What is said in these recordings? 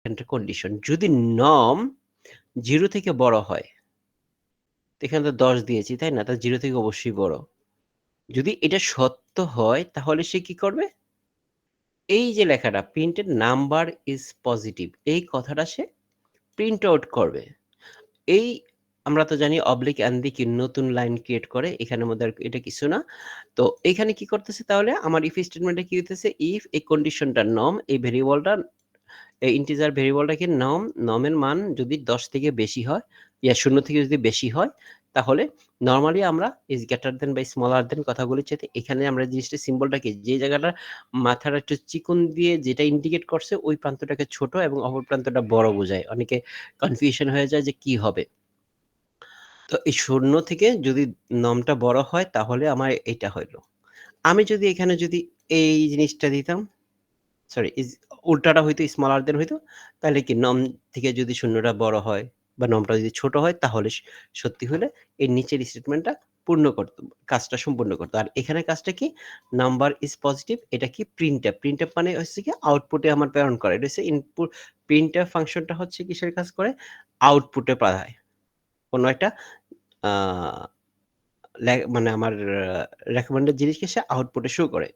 একটা কন্ডিশন যদি নম 0 থেকে বড় হয়, এখানে তো 10 দিয়েছি তাই না? তা 0 থেকে অবশ্যই বড়। যদি এটা সত্য হয় তাহলে সে কি করবে? এই যে লেখাটা প্রিন্টেড নাম্বার ইজ পজিটিভ এই কথাটা সে প্রিন্ট আউট করবে। এই আমরা তো জানি অবলিক অ্যান্ড দি কি নতুন লাইন ক্রিয়েট করে এখানের মধ্যে আর এটা কিছু না। তো এখানে কি করতেছে তাহলে আমার ইফ স্টেটমেন্টে কি হইতেছে ইফ এই কন্ডিশনটা নম এই ভেরিয়েবলটা এই ইন্টিজার ভেরিয়েবলটাকে নমের মান যদি 10 থেকে বেশি হয় 0 থেকে যদি বেশি হয় তাহলে নরমালি আমরা ইজ গ্রেটার দেন বা স্মলার দেন কথাগুলি চাইতে এখানে আমরা জিনিসটা সিম্বলটাকে যে জায়গাটা মাথার একটু চিকন দিয়ে যেটা ইন্ডিকেট করছে ওই প্রান্তটাকে ছোট এবং অপর প্রান্তটা বড় বোঝায়। অনেকে কনফিউশন হয়ে যায় যে কি হবে। তো এই 0 থেকে যদি নমটা বড় হয় তাহলে আমার এটা হইল। আমি যদি এখানে যদি এই জিনিসটা দিতাম সরি উল্টাটা হইতো স্মলার দেন হইতো তাহলে কি নম থেকে যদি শূন্যটা বড় হয় বা নমটা যদি ছোট হয় তাহলে সত্যি হলে এই নিচের স্টেটমেন্টটা পূর্ণ করত কাজটা সম্পূর্ণ করতো আর এখানে কাজটা কি নাম্বার ইজ পজিটিভ এটা কি প্রিন্ট আপ মানে হচ্ছে কি আউটপুটে আমার প্রেরণ করে এটা হচ্ছে ইনপুট প্রিন্ট আপ ফাংশনটা হচ্ছে কিসের কাজ করে আউটপুটে পাঠায় কোনো একটা মানে আমার রেকমেন্ডেড জিনিসকে সে আউটপুটে শো করে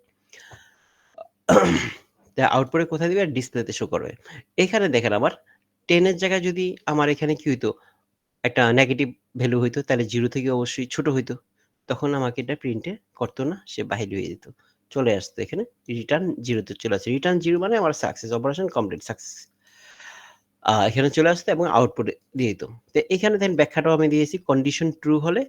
আউটপুটে কোথায় দিবে ডিসপ্লেতে শো করবে এখানে দেখেন আমার 10 এর জায়গায় যদি আমার এখানে কি হইতো একটা নেগেটিভ ভ্যালু হইতো তাহলে 0 থেকে অবশ্যই ছোট হইতো তখন আমাকে এটা প্রিন্টে করতো না সে বাহির হয়ে যেত চলে আসতো এখানে রিটার্ন 0 তে চলে আসে রিটার্ন 0 মানে আমার সাকসেস অপারেশন কমপ্লিট সাকসেস এখানে চলে আসতো এবং আউটপুট দিয়ে দিত তো এখানে দেখেন ব্যাখ্যাটাও আমি দিয়েছি কন্ডিশন ট্রু হলে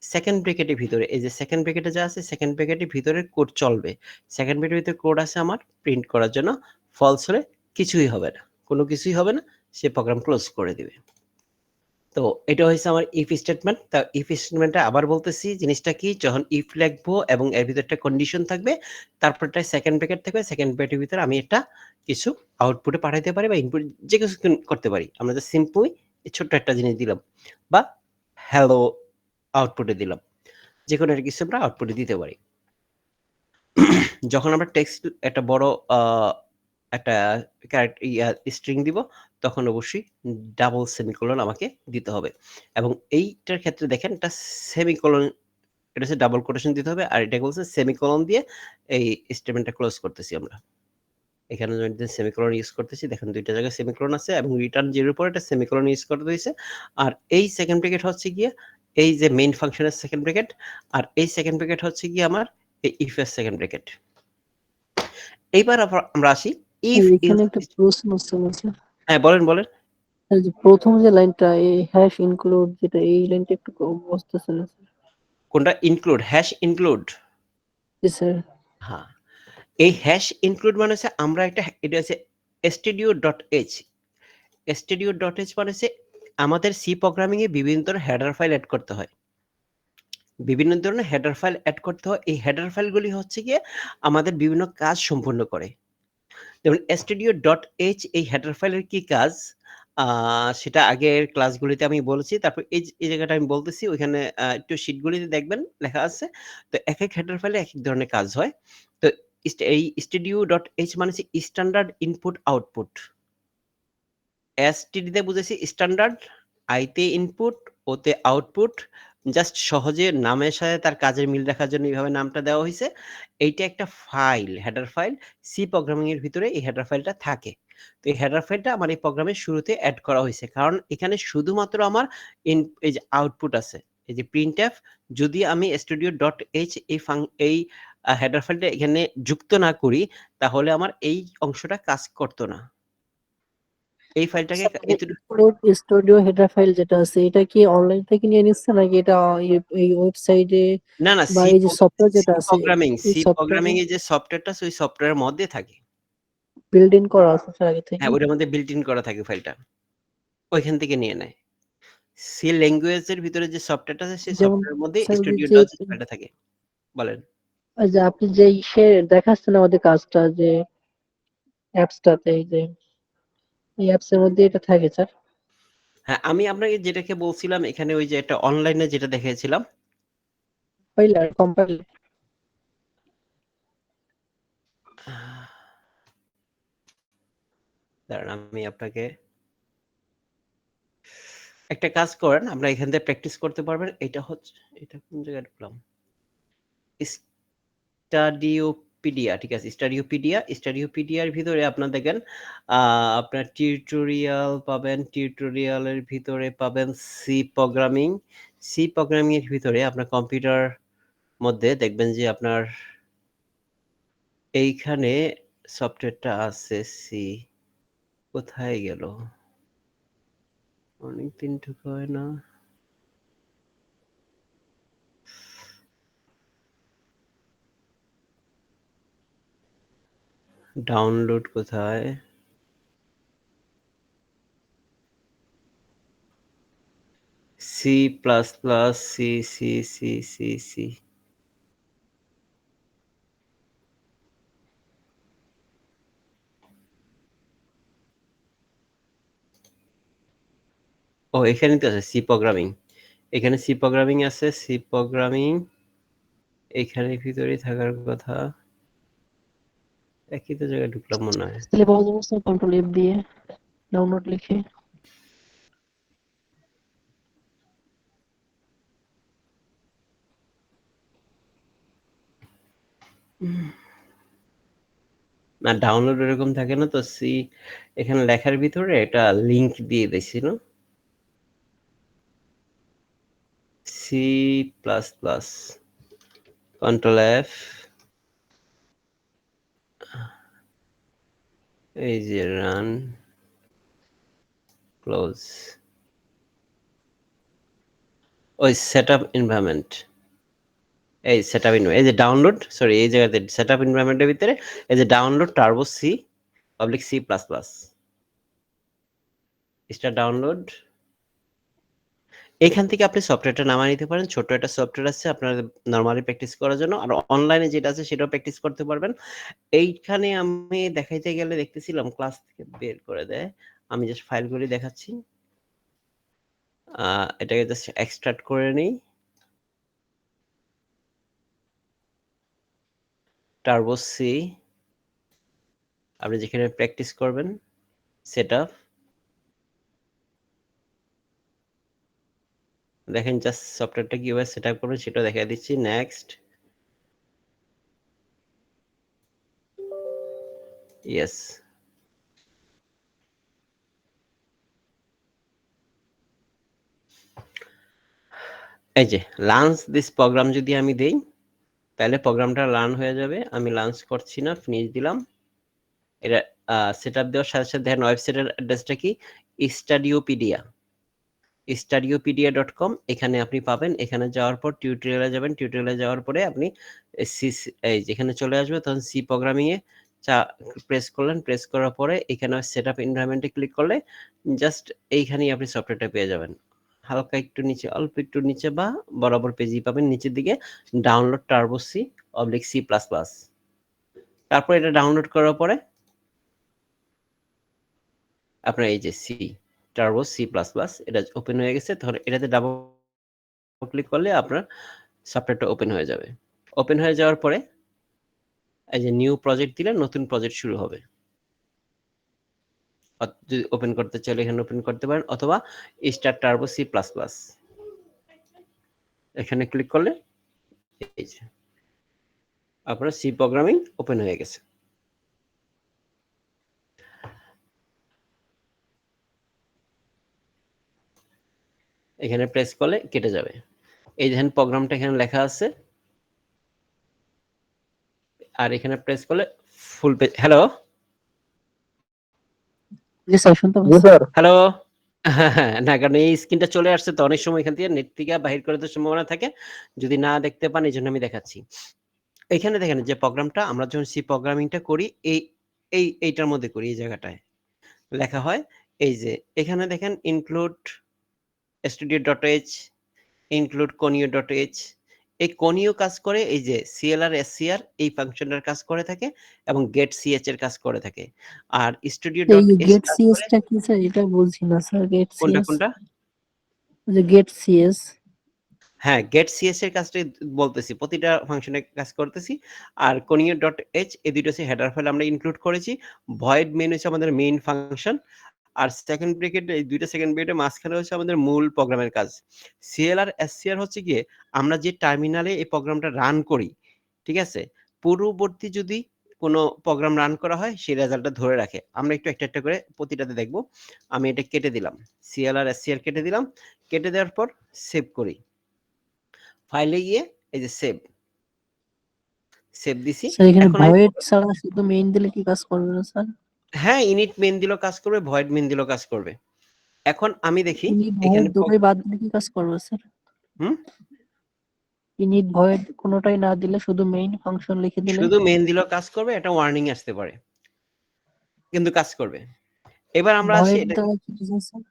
সেকেন্ড ব্র্যাকেটের ভিতরে এই যে সেকেন্ড ব্র্যাকেটে যা আছে সেকেন্ড ব্র্যাকেটের ভিতরে কোড চলবে সেকেন্ড ব্র্যাকেটের ভিতরে কোড আছে আমার প্রিন্ট করার জন্য ফলস হলে কিছুই হবে না কোনো কিছুই হবে না সে প্রোগ্রাম ক্লোজ করে দিবে তো এটা হয়েছে আমার ইফ স্টেটমেন্ট তা ইফ স্টেটমেন্টটা আবার বলতেছি জিনিসটা কি যখন ইফ লিখবো এবং এর ভিতরে একটা কন্ডিশন থাকবে তারপরটা সেকেন্ড ব্র্যাকেট থাকবে সেকেন্ড ব্র্যাকেটের ভিতরে আমি একটা কিছু আউটপুটে পাঠাইতে পারি বা ইনপুট যে কিছু করতে পারি আমরা যে সিম্পলি ছোট্ট একটা জিনিস দিলাম বা হ্যালো আউটপুটে দিলাম যে কোনো একটা কিছু আমরা আউটপুটে দিতে পারি যখন আমরা টেক্সট একটা বড় একটা স্ট্রিং দিব তখন অবশ্যই ডাবল সেমিকোলন আমাকে দিতে হবে এবং এইটার ক্ষেত্রে দেখেন এটা সেমিকোলন এটা হচ্ছে ডাবল কোটেশন দিতে হবে আর এটা বলছে সেমিকোলন দিয়ে এই স্টেটমেন্টটা ক্লোজ করতেছি আমরা এখানে যদি সেমিকোলন ইউজ করতেছি দেখেন দুইটা জায়গায় সেমিকোলন আছে এবং রিটার্ন জিরোর পর এটা সেমিকোলন ইউজ করতে হয়েছে আর এই সেকেন্ড ব্র্যাকেট হচ্ছে গিয়ে এই যে মেইন ফাংশনের সেকেন্ড ব্র্যাকেট আর এই সেকেন্ড ব্র্যাকেট হচ্ছে গিয়ে আমার এই ইফ এর সেকেন্ড ব্র্যাকেট এইবার আমরা আসি ইফ এখানে একটা প্রশ্ন আছে হ্যাঁ বলেন বলেন যে প্রথম যে লাইনটা এই হ্যাশ ইনক্লুড যেটা এই লাইনটা একটু বুঝতেছে না কোনটা ইনক্লুড হ্যাশ ইনক্লুড জি স্যার হ্যাঁ এই হ্যাশ ইনক্লুড মানে হচ্ছে আমরা একটা এটা আছে studio.h studio.h মানে হচ্ছে আমাদের সি প্রোগ্রামিং এ বিভিন্ন ধরনের হেডার ফাইল অ্যাড করতে হয় বিভিন্ন ধরনের হেডার ফাইল অ্যাড করতে হয় এই হেডার ফাইলগুলি হচ্ছে গিয়ে আমাদের বিভিন্ন কাজ সম্পূর্ণ করে যেমন studio.h এই হেডার ফাইলের কি কাজ সেটা আগের ক্লাসগুলিতে আমি বলেছি তারপর এই জায়গাটা আমি বলতেছি ওইখানে একটু শিটগুলিতে দেখবেন লেখা আছে তো এক এক হেডার ফাইলে এক এক ধরনের কাজ হয় তো এই studio.h মানে হচ্ছে স্ট্যান্ডার্ড ইনপুট আউটপুট এসটিডি তে বুঝেছি স্ট্যান্ডার্ড আইতে ইনপুট ওতে আউটপুট জাস্ট সহজে নামের সাথে তার কাজের মিল রাখার জন্য এইভাবে নামটা দেওয়া হয়েছে এইটা একটা file header file C programming এর ভিতরে এই হেডার ফাইলটা থাকে তো এই হেডার ফাইলটা আমার এই প্রোগ্রামের শুরুতে অ্যাড করা হয়েছে কারণ এখানে শুধুমাত্র আমার এই যে আউটপুট আছে এই যে প্রিন্টএফ যদি আমি studio.h এই হেডার ফাইলটা এখানে যুক্ত না করি তাহলে আমার এই অংশটা কাজ করতো না এই ফাইলটাকে স্টুডিও হেডার ফাইল যেটা আছে এটা কি অনলাইন থেকে নিয়ে নিচ্ছে নাকি এটা এই ওয়েবসাইটে না না বা এই যে সফটওয়্যার যেটা আছে এই সি প্রোগ্রামিং সফটওয়্যারে এর যে সফটওয়্যারটা আছে ওই সফটওয়্যারের মধ্যে থাকে বিল্ড ইন করা আছে স্যার আগে থেকে হ্যাঁ ওইটার মধ্যে বিল্ট ইন করা থাকে ফাইলটা ওইখান থেকে নিয়ে নেয় সি ল্যাঙ্গুয়েজ এর ভিতরে যে সফটওয়্যারটা আছে সেই যেমন সফটওয়্যারের মধ্যে স্যার স্টুডিও যে ডট ফাইলটা থাকে বলেন যে আপনি যে ইসে দেখাচ্ছেন আমাদের কাজটা যে অ্যাপসটাতে এই অ্যাপস এর মধ্যে এটা থাকে স্যার হ্যাঁ আমি আপনাকে যেটাকে বলছিলাম এখানে ওই যে একটা অনলাইনে যেটা দেখিয়েছিলাম কম্পাইলার কম্পাইলার দাঁড়ান আমি আপনাকে একটা কাজ করেন, আমরা এখান থেকে প্র্যাকটিস করতে পারবেন। এটা হচ্ছে, এটা কোন জায়গায় ঢুকলাম? স্টাডিওপিডিয়া, ঠিক আছে, স্টাডিওপিডিয়ার ভিতরে আপনার দেখেন আপনার টিউটোরিয়াল পাবেন, টিউটোরিয়ালের ভিতরে পাবেন সি প্রোগ্রামিং, সি প্রোগ্রামিং এর ভিতরে আপনার কম্পিউটার মধ্যে দেখবেন যে আপনার এইখানে সফটওয়্যারটা আছে। সি কোথায় গেল? অনেকদিন ঢুকা হয় না। ডাউনলোড কোথায়? C plus plus, C C C C C ও এখানে তো আছে সি প্রোগ্রামিং, এখানে সি প্রোগ্রামিং আছে, সি প্রোগ্রামিং এখানে ভিতরে থাকার কথা। একই তো জায়গায় ঢুকলাম মনে হয়। তাহলে পাওয়া যাবে স্যার কন্ট্রোল এফ দিয়ে ডাউনলোড লিখে। না ডাউনলোড এরকম থাকে না তো। সি এখানে লেখার ভিতরে এটা লিংক দিয়ে দিয়েছিল, C plus plus, control F, এই যে রান, ক্লোজ, ওই সেটআপ এনভায়রনমেন্ট, এই সেটআপ এই যে ডাউনলোড, সরি এই জায়গাতে সেটআপ এনভায়রনমেন্টের ভিতরে এই যে download turbo C public C plus plus, star download. এখান থেকে আপনি সফটওয়্যারটা নামিয়ে নিতে পারেন। ছোট একটা সফটওয়্যার আছে আপনার নরমালি প্র্যাকটিস করার জন্য, আর অনলাইনে যেটা আছে সেটাও প্র্যাকটিস করতে পারবেন। এইখানে আমি দেখাইতে গেলে দেখতেছিলাম ক্লাস থেকে বের করে দেয়। আমি জাস্ট ফাইলগুলি দেখাচ্ছি, এটাকে জাস্ট এক্সট্রাক্ট করে নিই। টার্বো সি আপনি যেখানে প্র্যাকটিস করবেন, সেটআপ দেখেন, জাস্ট সফটওয়্যারটা কিভাবে সেটআপ করবেন সেটা দেখাই দিচ্ছি। নেক্সট, ইয়েস, এই যে লাঞ্চ দিস প্রোগ্রাম যদি আমি দেই তাহলে প্রোগ্রামটা রান হয়ে যাবে। আমি লাঞ্চ করছি না, ফিনিশ দিলাম। এটা সেটআপ দেওয়ার সাথে সাথে দেখেন ওয়েবসাইটের অ্যাড্রেসটা কি, স্টাডিওপিডিয়া, studio.com, এখানে আপনি পাবেন। এখানে যাওয়ার পর টিউটোরিয়ালে যাবেন, টিউটোরিয়ালে যাওয়ার পরে আপনি এই যেখানে চলে আসবে, তখন সি প্রোগ্রামিং এ প্রেস করলেন, প্রেস করার পরে এখানে সেটআপ এনভায়রনমেন্টে ক্লিক করলে জাস্ট এইখানেই আপনি সফটওয়্যারটা পেয়ে যাবেন। হালকা একটু নিচে, অল্প একটু নিচে বা বরাবর পেজই পাবেন নিচের দিকে, download turbo C oblique C plus plus. তারপর এটা ডাউনলোড করার পরে আপনার এই যে C turbo C plus plus এটা ওপেন হয়ে গেছে। তখন এটাতে ডাবল ক্লিক করলে আপনার সফটওয়্যারটা ওপেন হয়ে যাবে। ওপেন হয়ে যাওয়ার পরে এই যে নিউ প্রজেক্ট দিলে নতুন প্রজেক্ট শুরু হবে। যদি ওপেন করতে চাইলে এখানে ওপেন করতে পারেন, অথবা star turbo C plus plus এখানে ক্লিক করলে এই যে আপনার সি প্রোগ্রামিং ওপেন হয়ে গেছে। এখানে প্রেস করলে কেটে যাবে। এই দেখেন প্রোগ্রামটা এখানে লেখা আছে, আর এখানে প্রেস করলে ফুল পেজ। হ্যালো জি স্যার, শুনতে পাচ্ছি। হ্যালো, হ্যাঁ, না কারণ এই স্ক্রিনটা চলে আসছে তো অনেক সময় এখান থেকে নেট থেকে বাহির করে দেওয়ার সম্ভাবনা থাকে, যদি না দেখতে পান এই জন্য আমি দেখাচ্ছি। এখানে দেখেন যে প্রোগ্রামটা আমরা যখন সি প্রোগ্রামিংটা করি এইটার মধ্যে করি, এই জায়গাটায় লেখা হয় এই যে এখানে দেখেন ইনক্লুড studio.h, ইনক্লুড conio.h। এই conio কাজ করে এই যে clr scr এই ফাংশনটার কাজ করে থাকে, এবং get ch এর কাজ করে থাকে। আর এই studio.h গেট কাজ সিএস করে টা কি স্যার? এটা বলছি না স্যার। গেট কোনটা সিএস, কোনটা? যে গেট সিএস হ্যাঁ, get cs এর কাজটাই বলতেছি। প্রতিটা ফাংশনে কাজ করতেছি। আর conio.h এই দুটো হচ্ছে হেডার ফাইল আমরা ইনক্লুড করেছি। void main হচ্ছে আমাদের মেইন ফাংশন। আর সেকেন্ড ব্রেকেট এই দুইটা সেকেন্ড ব্রেকেটের মাঝখানে হচ্ছে আমাদের মূল প্রোগ্রামের কাজ। সিএল আর এসসিআর হচ্ছে গিয়ে আমরা যে টার্মিনালে এই প্রোগ্রামটা রান করি, ঠিক আছে? পূর্ববর্তী যদি কোনো প্রোগ্রাম রান করা হয় সেই রেজাল্টটা ধরে রাখে। আমরা একটু একটা করে প্রতিটাতে দেখব। আমি এটা কেটে দিলাম। সিএল আর এসসিআর কেটে দিলাম। কেটে দেওয়ার পর সেভ করি। ফাইলে গিয়ে এই যে সেভ দিছি। স্যার এখানে এখন আমি ভয়েড ছাড়া শুধু মেইন দিলে কি কাজ করবে না স্যার? হ্যাঁ, init main দিলেও কাজ করবে, void main দিলেও কাজ করবে। এখন আমি দেখি ইনিট ভয়েড এখানে দুটোই বাদ দিলে কি কাজ করবে স্যার? হুম? ইনিট ভয়েড কোনোটাই না দিলে শুধু মেইন ফাংশন লিখে দিলে? শুধু মেইন দিলেও কাজ করবে, একটা ওয়ার্নিং আসতে পারে। কিন্তু কাজ করবে। এবার আমরা আসি ভয়েড এটা দ্বারা কি বোঝায় স্যার?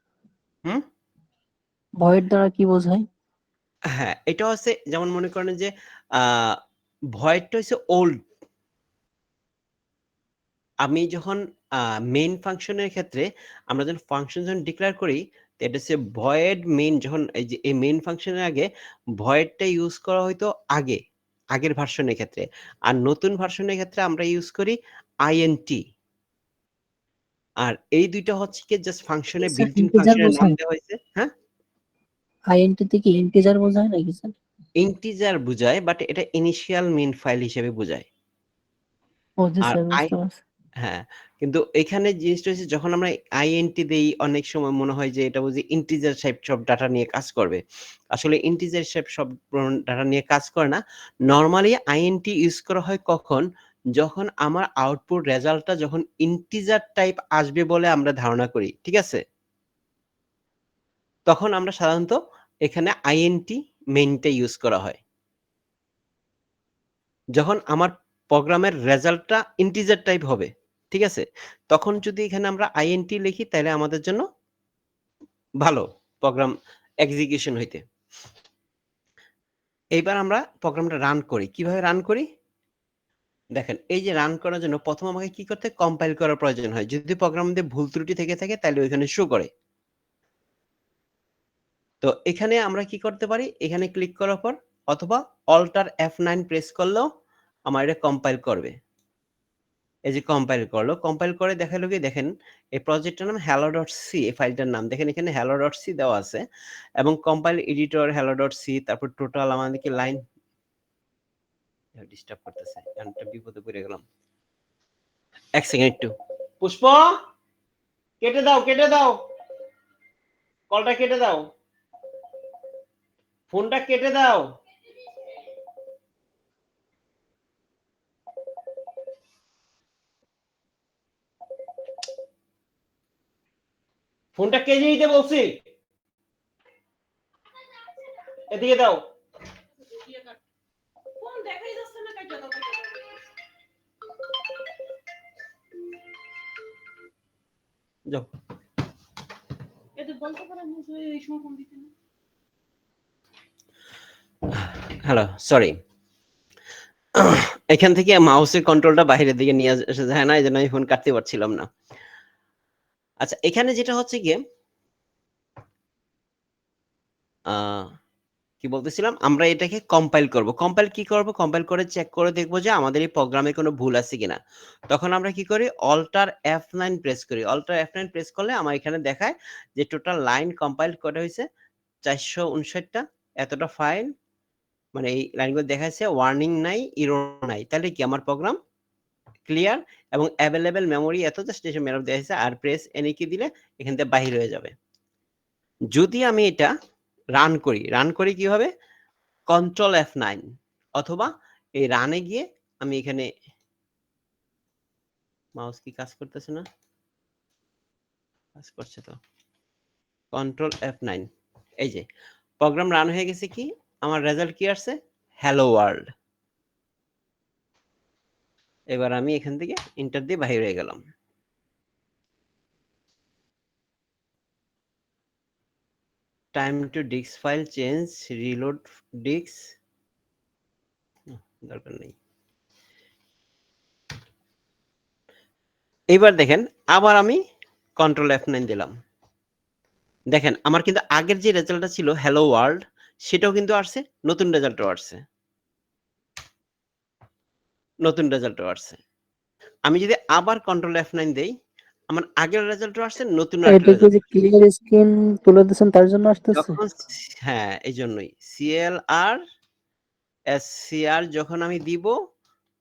হুম? ভয়েড দ্বারা কি বোঝায়? হ্যাঁ, এটা হচ্ছে যেমন মনে করেন যে আ ভয়েডটা হচ্ছে ওল্ড। আমি যখন মেইন ফাংশনের ক্ষেত্রে আমরা যখন ফাংশন যখন ডিক্লেয়ার করি, তো এটা হচ্ছে ভয়েড মেইন যখন এই যে এই মেইন ফাংশনের আগে ভয়েডটা ইউজ করা হইতো আগে, আগের ভার্সনের ক্ষেত্রে। আর নতুন ভার্সনের ক্ষেত্রে আমরা ইউজ করি আইএনটি। আর এই ২ টা হচ্ছে কি জাস্ট ফাংশনে স্যার বিল্ট ইন ইন্টিজার ফাংশনের নাম বোঝায়? দেওয়া হয়েছে। হ্যাঁ? আইএনটি থেকে ইন্টিজার বোঝায় নাকি স্যার? ইন্টিজার বুঝায় বাট এটা ইনিশিয়াল মেইন ফাইল হিসেবে বুঝায়। ও জি আর স্যার, বুঝতে পারছি। হ্যাঁ, কিন্তু এখানে জিনিসটা হচ্ছে যখন আমরা আইএনটি দেই অনেক সময় মনে হয় যে এটা বুঝি ইন্টিজার টাইপ সব ডাটা নিয়ে কাজ করবে। আসলে ইন্টিজার টাইপ সব ডাটা নিয়ে কাজ করে না। নরমালি আইএনটি ইউজ করা হয় কখন? যখন আমার আউটপুট রেজাল্টটা যখন ইন্টিজার টাইপ আসবে বলে আমরা ধারণা করি। ঠিক আছে? তখন আমরা সাধারণত এখানে আইএনটি মেইনটা ইউজ করা হয়। যখন আমার প্রোগ্রামের রেজাল্টটা ইন্টিজার টাইপ হবে, ঠিক আছে? তখন যদি এখানে আমরা আইএনটি লিখি তাইলে আমাদের জন্য ভালো প্রোগ্রাম এক্সিকিউশন হইতে। এইবার আমরা প্রোগ্রামটা রান করি। কিভাবে রান করি? দেখেন এই যে রান করার জন্য ১ম আমাকে কি করতে হয়? কম্পাইল করার প্রয়োজন হয়। যদি প্রোগ্রামে ভুল ত্রুটি থেকে থাকে তাইলে ওইখানে শো করে। তো এখানে আমরা কি করতে পারি? এখানে ক্লিক করার পর অথবা অল্টার F9 প্রেস করলেও আমার এটা কম্পাইল করবে। এই যে কম্পাইল করলো। কম্পাইল করে দেখালো কি দেখেন এই প্রজেক্টটার নাম hello.c এই ফাইলটার নাম। দেখেন এখানে hello.c দেওয়া আছে এবং কম্পাইল এডিটর hello.c তারপর টোটাল আমাদেরকে লাইন ডিস্টার্ব করতেছে। একটা বিপদে পড়ে গেলাম। ১ সেকেন্ড একটু। পুষ্প কেটে দাও, কেটে দাও। কলটা কেটে দাও। ফোনটা কেটে দাও। ফোনটা কেটে দিতে বলছি। এদিকে দাও। ফোন দেখাই যাচ্ছে না কাইটা দাও। যাও। এদের বলতে পারেন যে এই সময় ফোন দিতে না। Hello, sorry. এখান থেকে মাউসের কন্ট্রোলটা বাহিরের দিকে নিয়ে আসা যায় না। এজন্য আমি ফোন কাটতে পারছিলাম না। আচ্ছা, এখানে যেটা হচ্ছে গিয়ে আ কি বলতেছিলাম? আমরা এটাকে কম্পাইল করব। কম্পাইল কি করব? কম্পাইল করে চেক করে দেখব যে আমাদের এই প্রোগ্রামে কোনো ভুল আছে কিনা। তখন আমরা কি করি? অল্টার F9 প্রেস করি। অল্টার F9 প্রেস করলে আমার এখানে দেখায় যে টোটাল লাইন কম্পাইল করা হইছে ৪৫৯ টা। এতটা ফাইল মানে এই লাইনগুলো দেখাইছে ওয়ার্নিং নাই, এরর নাই। তাহলে কি আমার প্রোগ্রাম ক্লিয়ার এবং এভেইলেবল মেমোরি এত জাস্ট এসে মেমরি দেখাইছে আর প্রেস এনি কি দিলে এখান থেকে বাহির হয়ে যাবে। যদি আমি এটা রান করি কিভাবে? কন্ট্রোল F9 অথবা এই রানে গিয়ে আমি এখানে মাউস কি কাজ করতেছে না? কাজ করছে তো। কন্ট্রোল F9 এই যে প্রোগ্রাম রান হয়ে গেছে কি? আমার রেজাল্ট কি আসছে? Hello world. এবার আমি এখান থেকে এন্টার দিয়ে বাহির হয়ে গেলাম। Time to disk file change, reload disk দরকার নেই। এবার দেখেন আবার আমি কন্ট্রোল F9 দিলাম। দেখেন আমার কিন্তু আগের যে রেজাল্টটা ছিল হ্যালো ওয়ার্ল্ড সেটাও কিন্তু আসছে, নতুন রেজাল্টও আসছে। নতুন রেজাল্টও আসছে। আমি যদি আবার কন্ট্রোল F9 দেই, আমার আগের রেজাল্টও আসছে, নতুন আরেকটা এটা কি রেজাল্ট যে আসছে। ক্লিয়ার স্ক্রিন তুলে দিচ্ছেন তার জন্য আসতেছে? যখন হ্যাঁ, এইজন্যই। CLR, SCR যখন আমি দিব,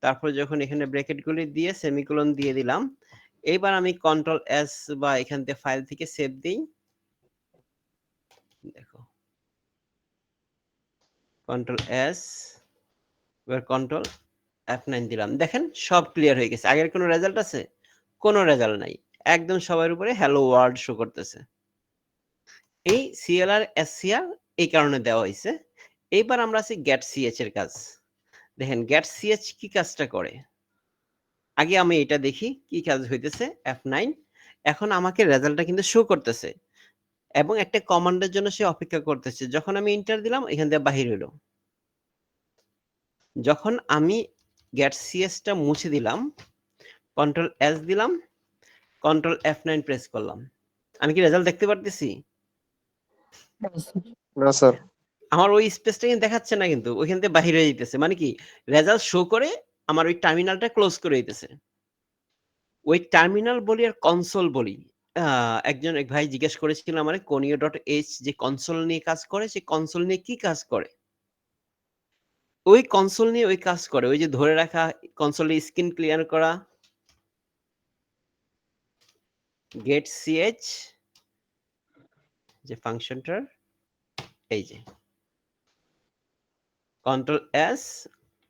তারপর যখন এখানে ব্র্যাকেটগুলি দিয়ে সেমিকোলন দিয়ে দিলাম, এইবার আমি কন্ট্রোল S বা এখান থেকে ফাইল থেকে সেভ দেই। দেখো। কন্ট্রোল S, এবার কন্ট্রোল F9 দিলাম। দেখেন সব ক্লিয়ার হয়ে গেছে। আগের কোনো রেজাল্ট আছে? কোনো রেজাল্ট নাই। একদম সবার উপরে হ্যালো ওয়ার্ল্ড শো করতেছে। এই CLR, SCR এই কারণে দেওয়া হইছে। এইবার আমরা আছি get ch এর কাজ। দেখেন get ch কি কাজটা করে? আগে আমি এটা দেখি কি কাজ হইতেছে F9। এখন আমাকে রেজাল্টটা কিন্তু শো করতেছে এবং একটা কমান্ডের জন্য সে অপেক্ষা করতেছে। যখন আমি এন্টার দিলাম এখান থেকে বাহির হইল। যখন আমি get ch টা মুছে দিলাম, কন্ট্রোল S দিলাম, কন্ট্রোল F9 প্রেস করলাম। আমি কি রেজাল্ট দেখতে পারতেছি? না স্যার। আমার ওই স্পেসটা কিন্তু দেখাচ্ছে না, কিন্তু ওইখান থেকে বাহির হয়ে যাইতেছে। মানে কি রেজাল্ট শো করে আমার ওই টার্মিনালটা ক্লোজ করে দিতেছে। ওই টার্মিনাল বলি আর কনসোল বলি। একজন এক ভাই জিজ্ঞেস করেছিল আমারে conio.h যে কনসোল নিয়ে কাজ করে, সে কনসোল নিয়ে কি কাজ করে? ওই কনসোল নিয়ে ওই কাজ করে। ওই যে ধরে রাখা, কনসোলে স্ক্রিন ক্লিয়ার করা, get ch যে ফাংশনটার এই যে কন্ট্রোল S,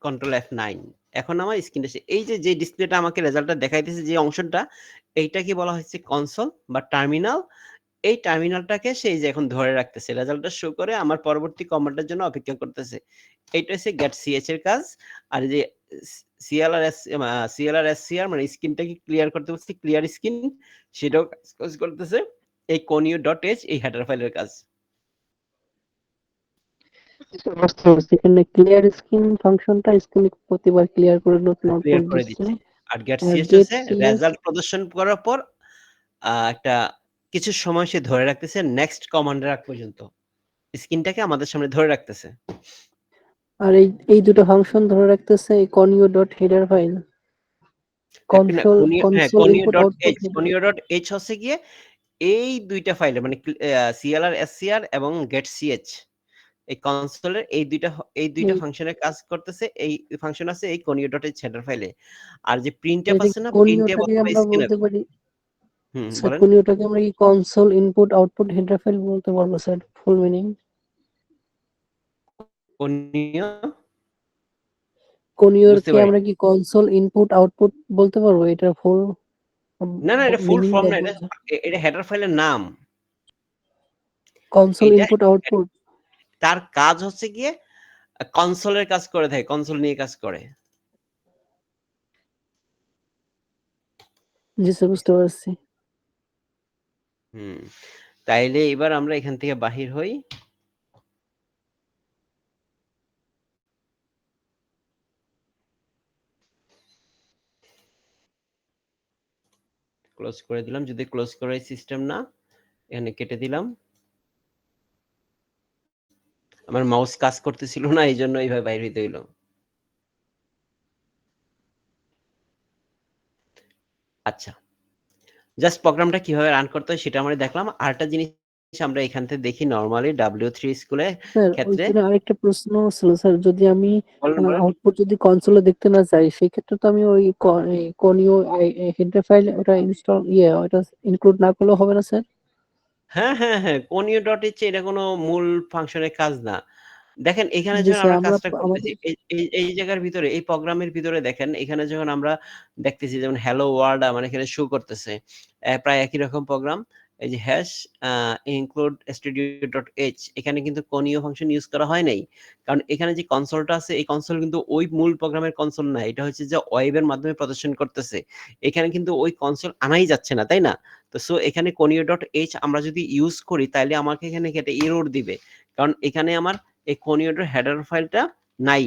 কন্ট্রোল F9। এখন আমার স্ক্রিনটা এই যে ডিসপ্লেটা আমাকে রেজাল্টটা দেখাইতেছে যে অংশটা, এইটাকে বলা হচ্ছে কনসোল বা টার্মিনাল। এই টার্মিনালটাকে সে যে এখন ধরে রাখতেছে, রেজাল্টটা শো করে আমার পরবর্তী কমান্ডের জন্য অপেক্ষা করতেছে। এইটা হচ্ছে get ch এর কাজ। আর যে CLR, SCR মানে স্ক্রিনটাকে ক্লিয়ার করতে বলছে, ক্লিয়ার স্ক্রিন, সেটাও কাজ করতেছে এই conio.h এই হেডার ফাইলের কাজ। বুঝতে পারছি, এখানে ক্লিয়ার স্ক্রিন ফাংশনটা স্ক্রিন প্রতিবার ক্লিয়ার করে নতুন ক্লিয়ার আউটপুট করে দিচ্ছে। দিচ্ছে। আর get আর ch গেট হচ্ছে সিএস রেজাল্ট প্রদর্শন করার পর একটা কিছু সময় সে ধরে রাখতেছে নেক্সট কমান্ডের আগ পর্যন্ত। স্ক্রিনটাকে আমাদের সামনে ধরে রাখতেছে। আর এই দুটো ফাংশন ধরে রাখতেছে এই conio.header ফাইল, না, কনসোল ইনপুট আউটপুট conio.h হচ্ছে গিয়ে এই দুইটা ফাইলে মানে CLR, SCR এবং get ch এই কনসোলের এই দুইটা ফাংশনের কাজ করতেছে। এই ফাংশন আছে এই conio.h হেডার ফাইলে। আর যে printf আছে না, printf কোনিওটাকে অথবা আমরা scanf। বলতে পারি স্যার, বলেন। কোনিওটাকে আমরা কি console input output header file বলতে পারবো স্যার? ফুল মিনিং conio কোনিওর বুঝতে কি পারি। আমরা কি কনসোল ইনপুট আউটপুট বলতে পারবো? এটা ফুল না, এটা ফুল ফর্ম মিনিংটা না, বলতে এটা হেডার ফাইলের নাম। কনসোল এটা ইনপুট আউটপুট। তার কাজ হচ্ছে গিয়ে কনসোলের কাজ করে থাকে, কনসোল নিয়ে কাজ করে। জি স্যার, বুঝতে পারছি। তাইলে এবার আমরা এখান থেকে বাহির হই। ক্লোজ করে দিলাম। যদি ক্লোজ করার সিস্টেম না, এখানে কেটে দিলাম। আমার মাউস কাজ করতেছিল না, এই জন্য এইভাবে বাইর হইতে হইলো। আচ্ছা, জাস্ট প্রোগ্রামটা কিভাবে রান করতে হয় সেটা আমরা দেখলাম। আরেকটা জিনিস আমরা এখান থেকে দেখি নরমালি W3 স্কুলে স্যার ক্ষেত্রে। ওইখানে আরেকটা প্রশ্ন ছিল স্যার, যদি আমি বলেন। আউটপুট যদি কনসোলে দেখতে না চাই, সেই ক্ষেত্রে তো আমি ওই কোনিও হেডার ফাইল ওটা ইনস্টল ওটা ইনক্লুড না করলেও হবে না স্যার? হ্যাঁ, conio.h এটা কোনো মূল ফাংশনের কাজ না। দেখেন এখানে জি যখন স্যার, আমরা আমরা কাজটা করতেছি, আমাদের এই জায়গার ভিতরে, এই প্রোগ্রামের ভিতরে দেখেন, এখানে যখন আমরা দেখতেছি যেমন হ্যালো ওয়ার্ল্ড আমার এখানে শো করতেছে, প্রায় একই রকম প্রোগ্রাম। এই যে হ্যাশ include studio.h এখানে কিন্তু conio ফাংশন ইউজ করা হয় নাই। কারণ এখানে যে কনসোলটা আছে, এই কনসোল কিন্তু ওই মূল প্রোগ্রামের কনসোল না। এটা হচ্ছে যে ওয়েবের মাধ্যমে প্রদর্শন করতেছে। এখানে কিন্তু ওই কনসোল আনাই যাচ্ছে না, তাই না? তো সো এখানে conio.h আমরা যদি ইউজ করি তাহলে আমাকে এখানে একটা এরর দিবে। কারণ এখানে আমার এই conio.h হেডার ফাইলটা নাই।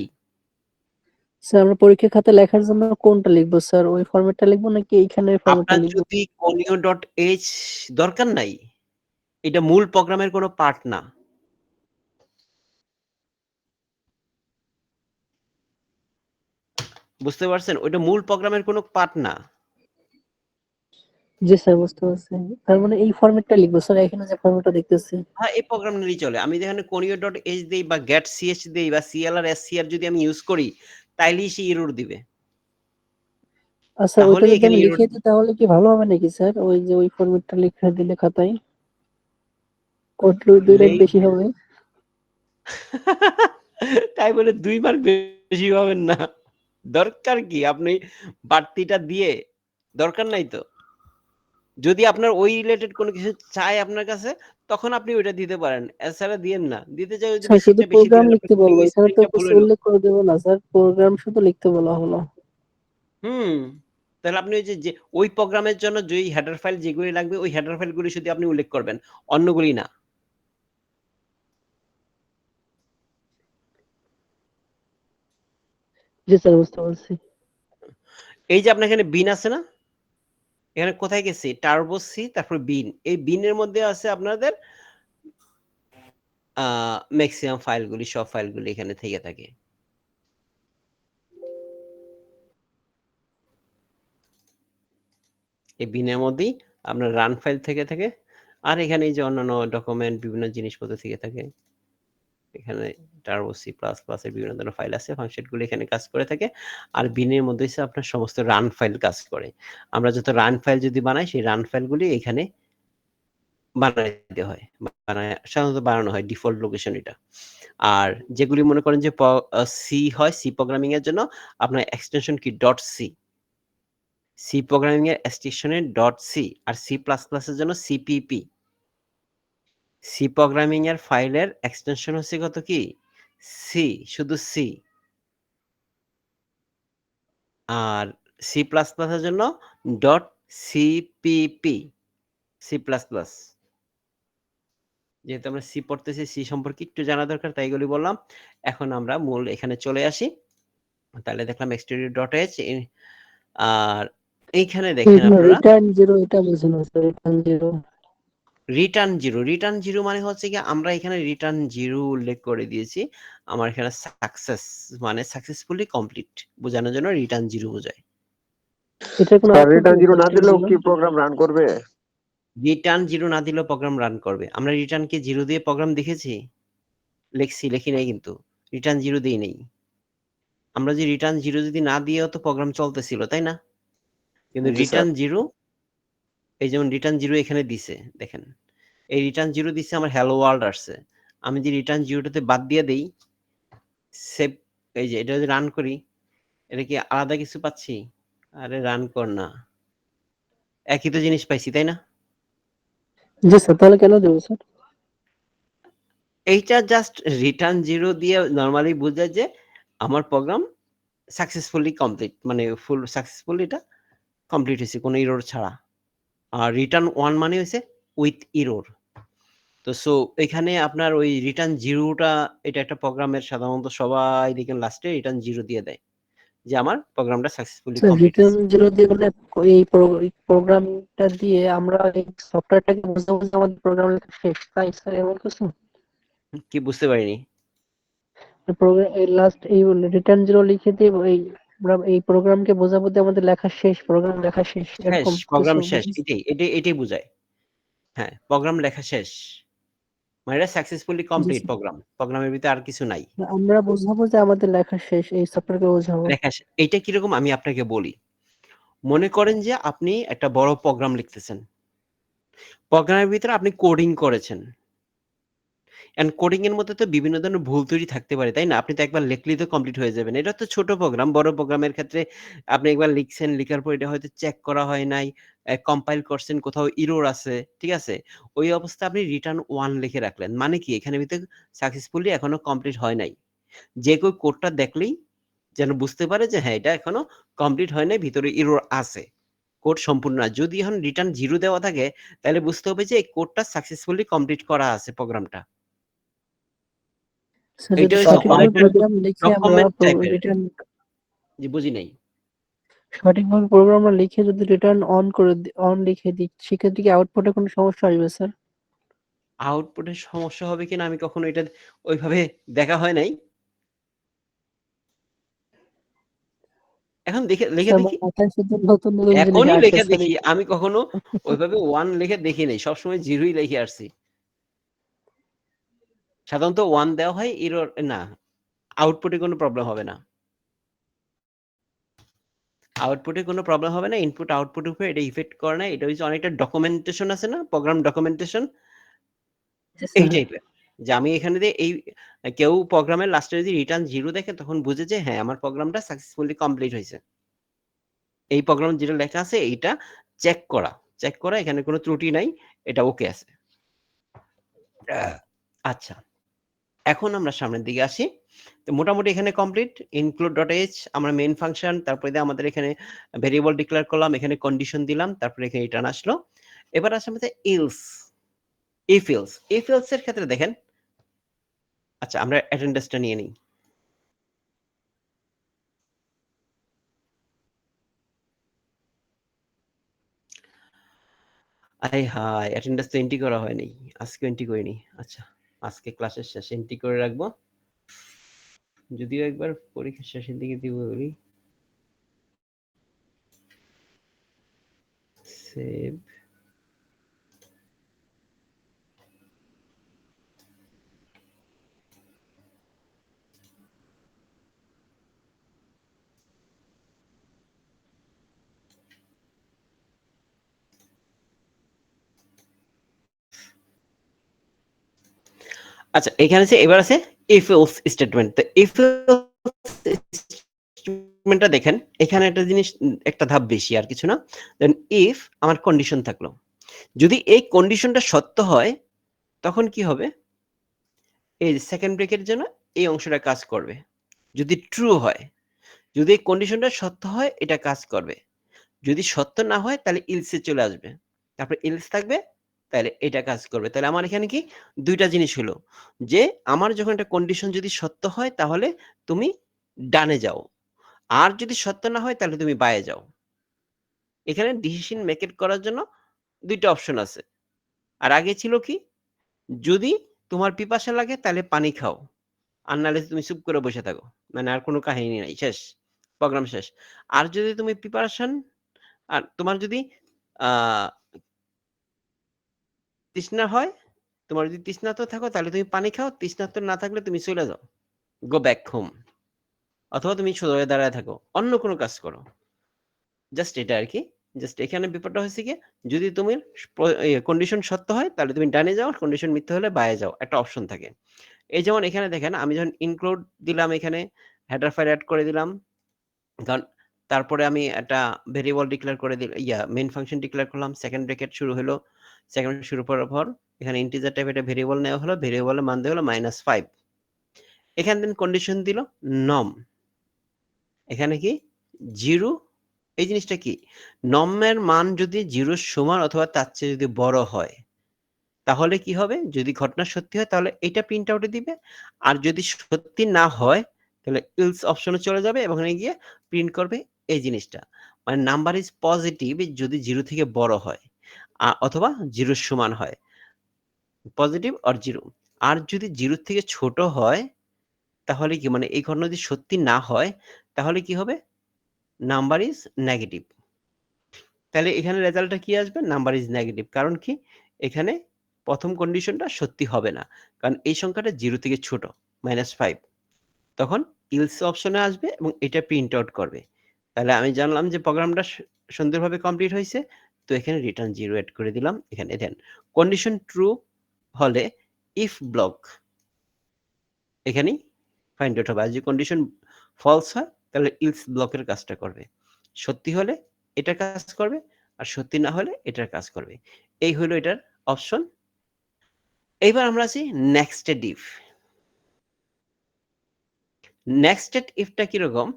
স্যার, আমরা পরীক্ষার খাতায় লেখার জন্য কোনটা লিখবো স্যার? ওই ফরম্যাটটা লিখবো নাকি এইখানের ফরম্যাটটা আপনার লিখবো? যদি conio.h দরকার নাই, এটা মূল প্রোগ্রামের কোনো পার্ট না। বুঝতে পারছেন? ওইটা মূল প্রোগ্রামের কোনো পার্ট না। জি স্যার, বুঝতে পারছি। তার মানে এই ফরম্যাটটা লিখবো স্যার, এখানে যে ফরম্যাটটা দেখতেছি। হ্যাঁ, এই প্রোগ্রাম নিলেই চলে। আমি যেখানে conio.h দেই বা getch দেই বা clr, scr যদি আমি ইউজ করি, তাইলেই সে এরর দিবে। আচ্ছা, ওইটা তাহলেই যদি এখানে আমি এরর লিখে দিই তাহলে কি ভালো হবে নাকি স্যার? ওই যে ওই ফরম্যাটটা লিখে দিলে খাতায়? কোড 2 লাইন লেই বেশি হবে? তাই বলে ২ মার্ক বেশি পাবেন না। দরকার কি? আপনি বাড়তিটা দিয়ে দরকার নাই তো। যদি আপনার ওই রিলেটেড কোনো কিছু চায় আপনার কাছে, তখন আপনি ওইটা দিতে পারেন। এছাড়া দিয়েন না। দিতে চাইলে যে স্যার শুধু বেশিরটা বেশি প্রোগ্রাম দিলেন, আপনার লিখতে কোডিং বলবো, এখানে তো স্পেলিংটা ভুল কিছু হইলো। উল্লেখ করে দেবো না স্যার, প্রোগ্রাম শুধু লিখতে বলা হলো। হুম। তাহলে আপনি ওই যে ওই প্রোগ্রামের জন্য যেই হেডার ফাইল যেগুলি লাগবে, ওই হেডার ফাইলগুলি শুধু আপনি উল্লেখ করবেন। অন্যগুলি না। জি স্যার, বুঝতে পারছি। এই যে আপনার এখানে বিন আছে না? এখানে কোথায় গেছি? টার্বো সি তারপর বিন। এই বিনের মধ্যে আছে আপনাদের আ মেক্সিমাম ফাইলগুলি, সব ফাইলগুলি এখানে থেকে থাকে। এই বিনের মধ্যেই আপনার রান ফাইল থেকে থাকে। আর এখানে এই যে অন্যান্য ডকুমেন্ট বিভিন্ন জিনিসপত্র থেকে থাকে। এখানে টার্বো সি প্লাস প্লাস এর বিভিন্ন ধরনের ফাইল আছে। ফাংশনগুলো এখানে কাজ করে থাকে। আর বিনের মধ্যে হচ্ছে আপনার সমস্ত রান ফাইল কাজ করে। আমরা যত রান ফাইল যদি বানাই, সেই রান ফাইলগুলি এখানে বানাইতে হয়। সাধারণত বানানো হয় ডিফল্ট লোকেশন এটা। আর যেগুলি মনে করেন যে সি হয়, সি প্রোগ্রামিং এর জন্য আপনার এক্সটেনশন কি .c। সি প্রোগ্রামিং এর এক্সটেনশনে .c আর সি প্লাস প্লাস এর জন্য সিপিপি। সি প্রোগ্রামিং এর ফাইলের এক্সটেনশন হচ্ছে কত কি? সি, শুধু সি। আর সি প্লাস প্লাস এর জন্য .cpp, সি প্লাস প্লাস। যেহেতু আমরা সি পড়তেছি, সি সম্পর্কে একটু জানা দরকার, তাই এগুলি বললাম। এখন আমরা মূল এখানে চলে আসি। তাহলে দেখলাম exterior.h আর এইখানে দেখেন এখানে আপনারা রিটার্ন 0 এটা বুঝি না স্যার, রিটার্ন 0। রিটার্ন 0। রিটার্ন 0 মানে হচ্ছে গিয়ে আমরা এখানে রিটার্ন 0 উল্লেখ করে দিয়েছি। আমার এখানে সাকসেস মানে সাকসেসফুলি কমপ্লিট বোঝানোর জন্য রিটার্ন 0 বোঝায়। এটার কোনো স্যার আউটপুট রিটার্ন দেবে জিরো না রিটার্ন দিলেও 0? কি প্রোগ্রাম রান করবে? রিটার্ন 0 না দিলেও প্রোগ্রাম রান করবে। আমরা রিটার্ন কে 0 দিয়ে প্রোগ্রাম দেখেছি? লিখি নাই কিন্তু। রিটার্ন 0 দেই নাই। আমরা যে রিটার্ন 0 যদি না দিয়েও তো প্রোগ্রাম চলতেছিল, তাই না? কিন্তু জি স্যার। রিটার্ন 0 এই যেমন রিটার্ন 0 এখানে দিছে দেখেন। এই রিটার্ন 0 দিছে আমার হ্যালো ওয়ার্ল্ড আসছে। আমি যে রিটার্ন 0 টাতে বাদ দিয়ে দেই, সেভ এই যে এটা যদি রান করি, এটা কি আলাদা কিছু পাচ্ছি? আরে রান কর না। একই তো জিনিস পাইছি, তাই না? জি স্যার, তাহলে কেন দেবো স্যার? এইটা জাস্ট রিটার্ন 0 দিয়ে নরমালি বোঝায় যে আমার প্রোগ্রাম সাকসেসফুলি কমপ্লিট মানে ফুল সাকসেসফুলি এটা কমপ্লিট হইছে কোনো এরর ছাড়া। আর রিটার্ন 1 মানে হইছে উইথ এরর। তো এখানে আপনার ওই রিটার্ন 0 টা এটা একটা প্রোগ্রামের সাধারণত সবাই দেখেন লাস্টে রিটার্ন 0 দিয়ে দেয়। যে আমার প্রোগ্রামটা সাকসেসফুলি স্যার কমপ্লিট রিটার্ন হইছে। 0 দিয়ে বলে এই প্রোগ্রামটা দিয়ে আমরা এই সফটওয়্যারটাকে বোঝাবো যে আমাদের প্রোগ্রাম লেখা শেষ, তাই স্যার এমন কিছু? কি বুঝতে পারিনি? প্রোগ্রাম এই লাস্ট এই রিটার্ন 0 লিখে দিয়ে এই আমরা এই প্রোগ্রামকে বোঝাবো যে আমাদের লেখা শেষ, প্রোগ্রাম লেখা শেষ, শেষ, এরকম কিছু প্রোগ্রাম শেষ। বুঝেছি। এটাই বুঝায়। হ্যাঁ, প্রোগ্রাম লেখা শেষ। মানে এটা সাকসেসফুলি জি কমপ্লিট স্যার, প্রোগ্রাম। প্রোগ্রামের ভিতরে আর কিছু নাই। আমরা বোঝাবো যে আমাদের লেখা শেষ, এই সফটওয়্যারকে বোঝাবো। লেখা এইটা কিরকম আমি আপনাকে বলি। মনে করেন যে আপনি একটা বড় প্রোগ্রাম লিখতেছেন। প্রোগ্রামের ভিতরে আপনি কোডিং করেছেন। কোডিং এর মধ্যে তো বিভিন্ন ধরনের ভুল ত্রুটি থাকতে পারে, তাই না? আপনি তো একবার লিখলেই তো কমপ্লিট হয়ে যাবে না। এটা তো ছোট প্রোগ্রাম। বড় প্রোগ্রামের ক্ষেত্রে আপনি একবার লিখছেন, লিখার পর এটা হয়তো চেক করা হয় নাই, কম্পাইল করছেন, কোথাও এরর আছে, ঠিক আছে? ওই অবস্থায় আপনি রিটার্ন 1 লিখে রাখলেন। মানে কি? এখানের ভিতরে সাকসেসফুলি এখনো কমপ্লিট হয় নাই। যে কেউ কোডটা দেখলেই যেন বুঝতে পারে যে হ্যাঁ, এটা এখনো কমপ্লিট হয় নাই, ভিতরে এরর আছে। কোড সম্পূর্ণ না। যদি এখন রিটার্ন 0 দেওয়া থাকে, তাহলে বুঝতে হবে যে এই কোডটা সাকসেসফুলি কমপ্লিট করা আছে প্রোগ্রামটা। স্যার এইটা যদি হচ্ছে সঠিকভাবে অনেকটা প্রোগ্রাম লিখে আমরা ডকুমেন্ট টাইপের। রিটার্ন জি, বুঝি নাই। সঠিকভাবে প্রোগ্রামটা লিখে যদি রিটার্ন অন করে অন লিখে দিই, সেক্ষেত্রে কি আউটপুটে কোনো সমস্যা আসবে স্যার? আউটপুটের সমস্যা হবে কিনা আমি কখনো এটা ওইভাবে দেখা হয় নাই। এখন লিখে আমার দেখি। মাথায় শুধু নতুন নতুন জিনিস এখনই লিখে আসতেছে। দেখি। আমি কখনো ওইভাবে 1 লিখে দেখি নাই। সবসময় 0 ই লিখে আসছি। সাধারণত 1 দেওয়া হয় এরর না, আউটপুটে কোনো প্রবলেম হবে না। আউটপুটে কোনো প্রবলেম হবে না। ইনপুট আউটপুটের উপরে এটা ইফেক্ট করে না। এটা হচ্ছে অনেকটা ডকুমেন্টেশন আছে না? প্রোগ্রাম ডকুমেন্টেশন জি এই স্যার। টাইপের। যে আমি এখানে দিয়ে এই কেউ প্রোগ্রামের লাস্টে যদি রিটার্ন 0 দেখে তখন বুঝে যে হ্যাঁ, আমার প্রোগ্রামটা সাকসেসফুলি কমপ্লিট হইছে। এই প্রোগ্রামে যেটা লেখা আছে এইটা চেক করা। চেক করা এখানে কোনো ত্রুটি নাই। এটা ওকে আছে। আচ্ছা। এখন আমরা সামনের দিকে আসি। তো মোটামুটি এখানে কমপ্লিট। include.h আমরা মেইন ফাংশন, তারপরে দিয়ে আমাদের এখানে ভেরিয়েবল ডিক্লেয়ার করলাম, এখানে কন্ডিশন দিলাম, তারপরে এখানে রিটার্ন আসলো। এবার আসে আমাদের else, if else। if else এর ক্ষেত্রে দেখেন, আচ্ছা আমরা অ্যাটেন্ডেন্সটা নিয়ে নিই। আয় হায়! অ্যাটেন্ডেন্স তো এন্ট্রি করা হয়নি। আজকেও এন্ট্রি করিনি। আচ্ছা, আজকে ক্লাসের শেষে এন্ট্রি করে রাখবো। যদিও একবার পরীক্ষার শেষের দিকে দিব বলি। সেভ। আচ্ছা, এখানে এবার আছে if else স্টেটমেন্ট। তো if else স্টেটমেন্টটা দেখেন, এখানে একটা জিনিস একটা ধাপ বেশি আর কিছু না। দেন if আমার কন্ডিশন থাকলো। যদি এই কন্ডিশনটা সত্য হয় তখন কি হবে? এই সেকেন্ড ব্রেকের জন্য এই অংশটা কাজ করবে। যদি ট্রু হয়, যদি এই কন্ডিশনটা সত্য হয় এটা কাজ করবে। যদি সত্য না হয় তাহলে ইলস এ চলে আসবে। তারপরে ইলস থাকবে, তাহলে এটা কাজ করবে। তাহলে আমার এখানে কি ২ টা জিনিস হলো যে আমার যখন একটা কন্ডিশন যদি সত্য হয় তাহলে তুমি ডানে যাও। আর যদি সত্য না হয় তাহলে তুমি বাঁয়ে যাও। এখানে ডিসিশন মেক করার জন্য ২ টা অপশন আছে। আর আগে ছিল কি? যদি তোমার পিপাসা লাগে তাহলে পানি খাও। আর নাহলে তুমি চুপ করে বসে থাকো। মানে আর কোনো কাহিনী নাই। শেষ। প্রোগ্রাম শেষ। আর যদি তুমি প্রিপারেশন আর তোমার যদি আ তৃষ্ণা হয়, তোমার যদি তৃষ্ণার্ত থাকো তাহলে তুমি পানি খাও, তৃষ্ণার্ত না থাকলে তুমি চলে যাও। Go back home. অথবা তুমি সোজা হয়ে দাঁড়ায় থাকো। অন্য কোনো কাজ করো। জাস্ট এটা আরকি। জাস্ট এখানে ব্যাপারটা হচ্ছে গিয়ে যদি তুমি কন্ডিশন সত্য হয় তাহলে তুমি ডানে যাও, কন্ডিশন মিথ্যা হলে বাঁয়ে যাও। একটা অপশন থাকে। এই যেমন এখানে দেখেন আমি যখন ইনক্লুড দিলাম এখানে হেডার ফাইল এড করে দিলাম। কারণ তারপরে আমি একটা ভেরিয়েবল ডিক্লেয়ার করে মেইন ফাংশন ডিক্লেয়ার করলাম। সেকেন্ড ব্র্যাকেট শুরু হলো। সেকেন্ড শুরু করার পর এখানে ইন্টিজার টাইপের একটা ভেরিয়েবল নেওয়া হলো। ভেরিয়েবলের মান দেওয়া হলো -5। এখানে দেন কন্ডিশন দিল নম। এখানে কি 0 এই জিনিসটা কি? নম এর মান যদি 0 এর সমান অথবা তার চেয়ে যদি বড় হয়, তাহলে কি হবে? যদি ঘটনা সত্যি হয় তাহলে এটা প্রিন্ট আউট এ দিবে। আর যদি সত্যি না হয় তাহলে এলস অপশনে চলে যাবে এবং এখানে গিয়ে প্রিন্ট করবে এই জিনিসটা। মানে নাম্বার ইস পজিটিভ যদি 0 থেকে বড় হয়। অথবা 0 এর সমান হয়। Positive or 0। আর যদি 0 থেকে ছোট হয় তাহলে কি মানে এই ঘটনা যদি সত্যি না হয় তাহলে কি হবে? নাম্বার ইস নেগেটিভ। তাহলে এখানে রেজাল্টটা কি আসবে? নাম্বার ইস নেগেটিভ। কারণ কি? এখানে ১ম কন্ডিশনটা সত্যি হবে না। কারণ এই সংখ্যাটা 0 থেকে ছোট, -5। তখন ইলস অপশনে আসবে এবং এটা প্রিন্ট আউট করবে। তাহলে আমি জানলাম যে প্রোগ্রামটা সুন্দরভাবে কমপ্লিট হইছে। তো এখানে রিটার্ন 0 এড করে দিলাম। এখানে দেন কন্ডিশন ট্রু হলে ইফ ব্লক এখানেই ফাইন্ড আউট হবে। আর যদি কন্ডিশন ফলস হয় তাহলে ইলস ব্লকের কাজটা করবে। সত্যি হলে এটার কাজ করবে, আর সত্যি না হলে এটার কাজ করবে। এই হলো এটার অপশন। এইবার আমরা আছি নেক্সটেড ইফ। নেক্সটেড ইফটা কিরকম?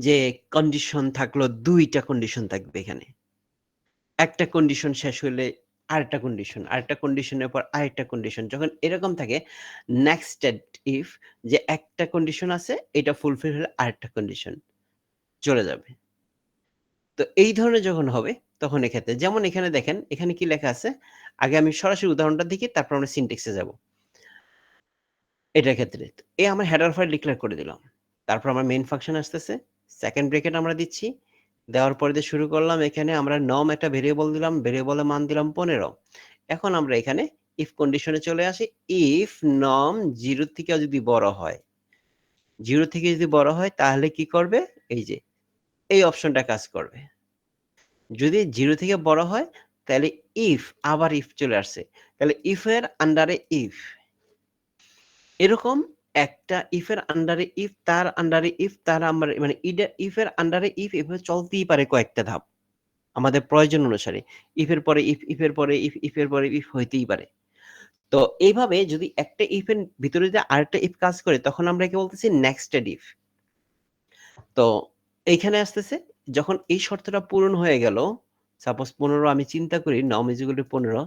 যে কন্ডিশন থাকলো ২ টা কন্ডিশন থাকবে এখানে। একটা কন্ডিশন শেষ হইলে আরেকটা কন্ডিশন, আরেকটা কন্ডিশনের পর আরেকটা কন্ডিশন। যখন এরকম থাকে নেক্সটেড ইফ যে একটা কন্ডিশন আছে এটা ফুলফিল হলে আরেকটা কন্ডিশন চলে যাবে। তো এই ধরনের যখন হবে তখন এক্ষেত্রে যেমন এখানে দেখেন এখানে কি লেখা আছে? আগে আমি সরাসরি উদাহরণটা দেখি তারপর আমরা সিনট্যাক্সে যাব। এটার ক্ষেত্রে। আমার হেডার ফাইল ডিক্লেয়ার করে দিলাম। তারপর আমার মেইন ফাংশন আসতেছে। সেকেন্ড ব্র্যাকেট আমরা দিচ্ছি, দেওয়ার পরে দিয়ে শুরু করলাম, এখানে আমরা নম একটা ভেরিয়েবল দিলাম, ভেরিয়েবলের মান দিলাম 15। এখন আমরা এখানে ইফ কন্ডিশনে চলে আসি, ইফ নম 0 থেকে যদি বড় হয়, 0 থেকে যদি বড় হয় তাহলে কি করবে, এই যে এই অপশনটা কাজ করবে। যদি 0 থেকে বড় হয় তাহলে ইফ, আবার ইফ চলে আসছে, তাহলে ইফের আন্ডারে ইফ, এরকম একটা ইফের আন্ডারে ইফ, তার আন্ডারে ইফ, তার আন্ডারে, মানে ইফের আন্ডারে ইফ, এভাবে চলতেই পারে কয়েকটা ধাপ আমাদের প্রয়োজন অনুসারে। ইফের পরে ইফ, ইফের পরে ইফ, ইফের পরে ইফ হইতেই পারে। তো এইভাবে যদি একটা ইফের ভিতরে যদি আরেকটা ইফ কাজ করে তখন আমরা কি বলতেছি, নেক্সটেড ইফ। তো এইখানে আসতেছে, যখন এই শর্তটা পূরণ হয়ে গেল, সাপোজ 15 আমি চিন্তা করি, নম ইজ ইকুয়াল টু 15,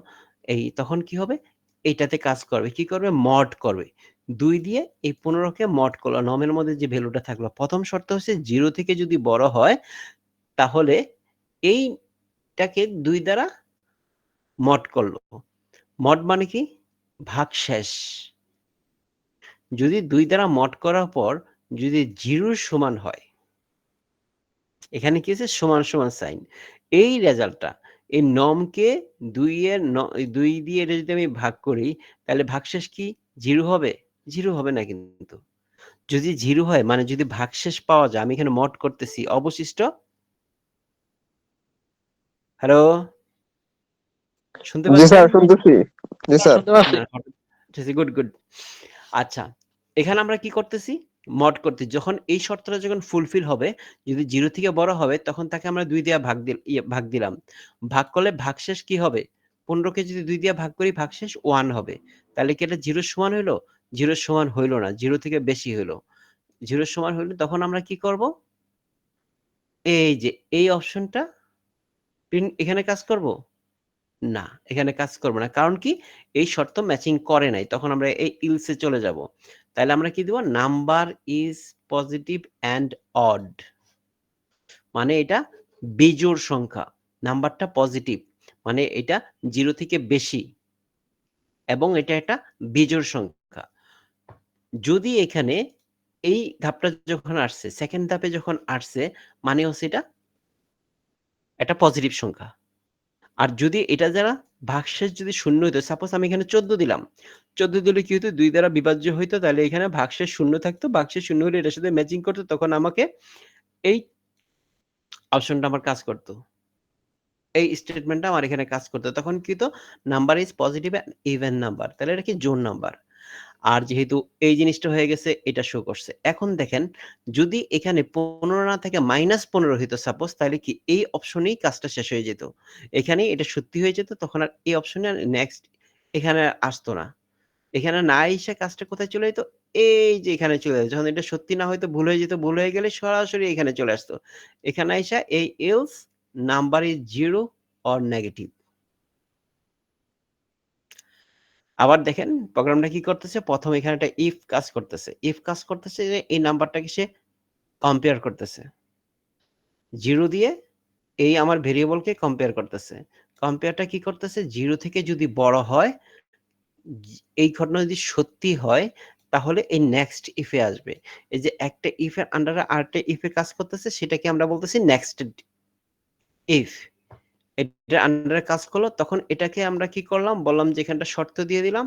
এই তখন কি হবে, এইটাতে কাজ করবে, কি করবে, মড করবে। 2 দিয়ে এই 15 কে মড করলো, নমের মধ্যে যে ভ্যালুটা থাকলো। প্রথম শর্ত হচ্ছে 0 থেকে যদি বড় হয় তাহলে এইটাকে 2 দ্বারা মড করলো। মড মানে কি, ভাগশেষ। যদি 2 দ্বারা মড করার পর যদি 0 সমান হয়, এখানে কি আছে, সমান সমান সাইন, এই রেজাল্টটা, এই নমকে 2 দিয়ে এটা যদি আমি ভাগ করি তাহলে ভাগশেষ কি 0 হবে? 0 হবে না কিন্তু। যদি 0 হয়, মানে যদি ভাগশেষ পাওয়া যায়, আমি এখানে মড করতেছি, অবশিষ্ট, হ্যালো, শুনতে জি স্যার, পাচ্ছেন? শুনতেছি। জি স্যার। শুনতে পাচ্ছি। Good good. আচ্ছা, এখানে আমরা কি করতেছি, মড করতে, যখন এই শর্তটা যখন ফুলফিল হবে, যদি 0 থেকে বড় হবে তখন তাকে আমরা 2 দিয়ে ভাগ দিলাম। ভাগ করলে ভাগশেষ কি হবে, 15 কে যদি 2 দিয়ে ভাগ করি ভাগশেষ 1 হবে। তাহলে কি এটা 0 সমান হইলো? 0 সমান হইলো না, 0 থেকে বেশি হইলো। 0 সমান হইলে তখন আমরা কি করব, এই যে এই অপশনটা এখানে কাজ করব? না, এখানে কাজ করব না। কারণ কি? এই শর্ত ম্যাচিং করে নাই। তখন আমরা এই ইলস এ চলে যাব। তাহলে আমরা কি দিব? Number is positive and odd. মানে এটা বিজোড় সংখ্যা। নাম্বারটা পজিটিভ। মানে এটা 0 থেকে বেশি এবং এটা একটা বিজোড় সংখ্যা। যদি এখানে এই ধাপটা যখন আসছে, সেকেন্ড ধাপে যখন আসছে, মানে হচ্ছে এটা একটা পজিটিভ সংখ্যা। আর যদি এটা যারা ভাগশেষ যদি শূন্য হইতো, সাপোজ আমি এখানে 14 দিলাম, 14 দিলে কি হতো, 2 দ্বারা বিভাজ্য হইতো, তাহলে এখানে ভাগশেষ শূন্য থাকতো, ভাগশেষ শূন্য হলে এটার সাথে ম্যাচিং করতো, তখন আমাকে এই অপশনটা আমার কাজ করতো, এই স্টেটমেন্টটা আমার এখানে কাজ করতো। তখন কি হতো, number is positive and even number, তাহলে এটা কি জোন নাম্বার। আর যেহেতু এই জিনিসটা হয়ে গেছে, এটা শো করছে। এখন দেখেন, যদি এখানে 15 না থেকে -15 হইতো সাপোজ, তাহলে কি এই অপশনেই কাজটা শেষ হয়ে যেত। এখানেই এটা সত্যি হয়ে যেত, তখন আর এই অপশনে আর নেক্সট এখানে আর আসতো না। এখানে না এসে কাজটা কোথায় চলে যেত? এই যে এখানে চলে যেত। যখন এটা সত্যি না হইতো, ভুল হয়ে যেত, ভুল হয়ে গেলে সরাসরি এখানে চলে আসতো। এখানে আইসা এই else number is 0 or negative. আবার দেখেন প্রোগ্রামটা কি করতেছে, প্রথম এখানে একটা ইফ কাজ করতেছে। ইফ কাজ করতেছে যে এই নাম্বারটাকে সে কম্পেয়ার করতেছে। 0 দিয়ে এই আমার ভেরিয়েবলকে কম্পেয়ার করতেছে। কম্পেয়ারটা কি করতেছে, 0 থেকে যদি বড় হয়, এই ঘটনা যদি সত্যি হয় তাহলে এই নেক্সট ইফে আসবে। এই যে একটা ইফের আন্ডারে আরেকটা ইফে কাজ করতেছে, সেটাকে আমরা বলতেছি নেক্সটেড ইফ। এটার আন্ডারে কাজ করলো, তখন এটাকে আমরা কি করলাম, বললাম যে এখানটা শর্ত দিয়ে দিলাম,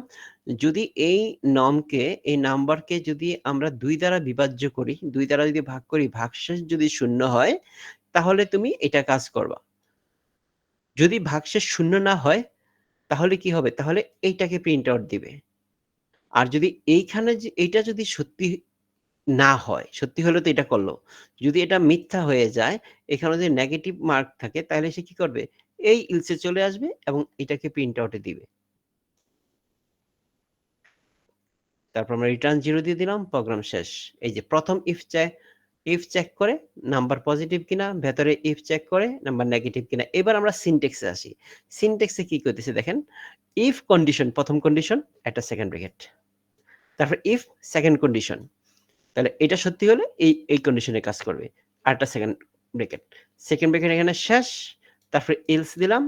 যদি এই নমকে, এই নাম্বারকে যদি আমরা 2 দ্বারা বিভাজ্য করি, 2 দ্বারা যদি ভাগ করি, ভাগশেষ যদি শূন্য হয় তাহলে তুমি এটা কাজ করবা। যদি ভাগশেষ শূন্য না হয় তাহলে কি হবে, তাহলে এইটাকে প্রিন্ট আউট দিবে। আর যদি এইখানে যে এইটা যদি সত্যি না হয়, সত্যি হলে তো এটা করলো। যদি এটা মিথ্যা হয়ে যায়, এখানে যদি নেগেটিভ মার্ক থাকে, তাহলে সে কি করবে, এই ইলসে চলে আসবে এবং এটাকে প্রিন্ট আউটে দিবে। তারপর আমরা রিটার্ন 0 দিয়ে দিলাম, প্রোগ্রাম শেষ। এই যে প্রথম ইফ চেক করে নাম্বার পজিটিভ কিনা, ভেতরে ইফ চেক করে নাম্বার নেগেটিভ কিনা। এবার আমরা সিনট্যাক্সে আসি। সিনট্যাক্সে কি করতেছে দেখেন, ইফ কন্ডিশন, প্রথম কন্ডিশন, একটা সেকেন্ড ব্র্যাকেট, তারপর ইফ সেকেন্ড কন্ডিশন, তাহলে এটা সত্যি হলে এই কন্ডিশনে কাজ করবে, আরেকটা সেকেন্ড ব্র্যাকেট, সেকেন্ড ব্র্যাকেট এখানে শেষ, তারপরে এলস দিলাম,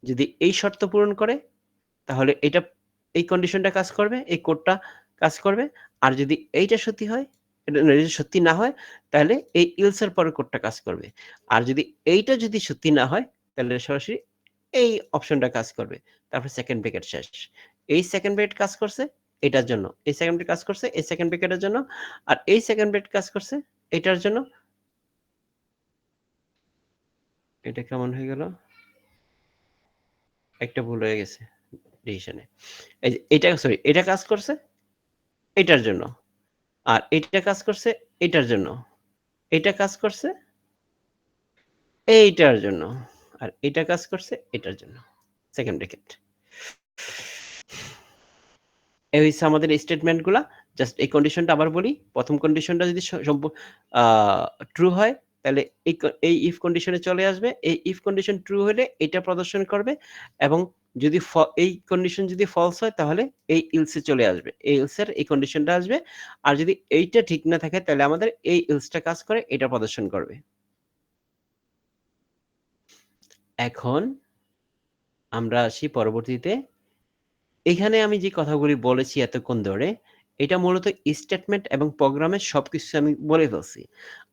যদি এই শর্ত পূরণ করে তাহলে এটা এই কন্ডিশনটা কাজ করবে, এই কোডটা কাজ করবে। আর যদি এইটা সত্যি হয় এটা যদি সত্যি না হয় তাহলে এই ইলস এর পরের কোডটা কাজ করবে। আর যদি এইটা যদি সত্যি না হয় তাহলে সরাসরি এই অপশনটা কাজ করবে। তারপর সেকেন্ড ব্র্যাকেট শেষ। এই সেকেন্ড ব্র্যাকেট কাজ করছে এটার জন্য। এই সেকেন্ড ব্র্যাকেট কাজ করছে এই সেকেন্ড ব্র্যাকেটের জন্য। আর এই সেকেন্ড ব্র্যাকেট কাজ করছে এটার জন্য। এটা কেমন হয়ে গেল? একটা ভুল হয়ে গেছে ডিসিশনে। এই যে এটা সরি এটা কাজ করছে এটার জন্য। আর এটা কাজ করছে এটার জন্য। এটা কাজ করছে এইটার জন্য। আর এটা কাজ করছে এটার জন্য। Second bracket. এই হইছে আমাদের স্টেটমেন্টগুলা। জাস্ট এই কন্ডিশনটা আবার বলি। প্রথম কন্ডিশনটা যদি আ ট্রু হয় তাহলে এই ইফ কন্ডিশনে চলে আসবে। এই ইফ কন্ডিশন ট্রু হলে এটা প্রদর্শন করবে এবং যদি এই কন্ডিশন যদি ফলস হয় তাহলে এই ইলস এ চলে আসবে। এই ইলস এর এই কন্ডিশনটা আসবে। আর যদি এইটা ঠিক না থাকে তাহলে আমাদের এই ইলসটা কাজ করে এটা প্রদর্শন করবে। এখন আমরা আসি পরবর্তীতে। এখানে আমি যে কথাগুলি বলেছি এতক্ষণ ধরে, এটা মূলত স্টেটমেন্ট এবং প্রোগ্রামের সবকিছু আমি বলে ফেলছি।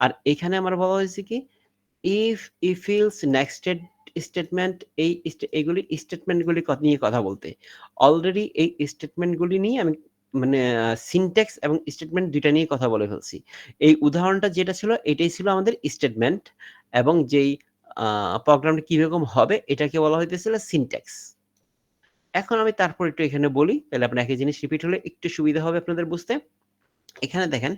আর এখানে আমার বলা হয়েছে কি, if, if else, nested statement এগুলি স্টেটমেন্টগুলি নিয়ে কথা বলতে। অলরেডি এই স্টেটমেন্টগুলি নিয়ে আমি মানে সিনট্যাক্স এবং স্টেটমেন্ট ২ টা নিয়ে কথা বলে ফেলছি। এই উদাহরণটা যেটা ছিল এটাই ছিল আমাদের স্টেটমেন্ট এবং যেই প্রোগ্রামটা কিরকম হবে এটাকে বলা হইতেছিল সিনট্যাক্স। এখন আমি তারপর একটু এখানে বলি, তাহলে আপনার একই জিনিস রিপিট হলে একটু সুবিধা হবে আপনাদের বুঝতে। এখানে দেখেন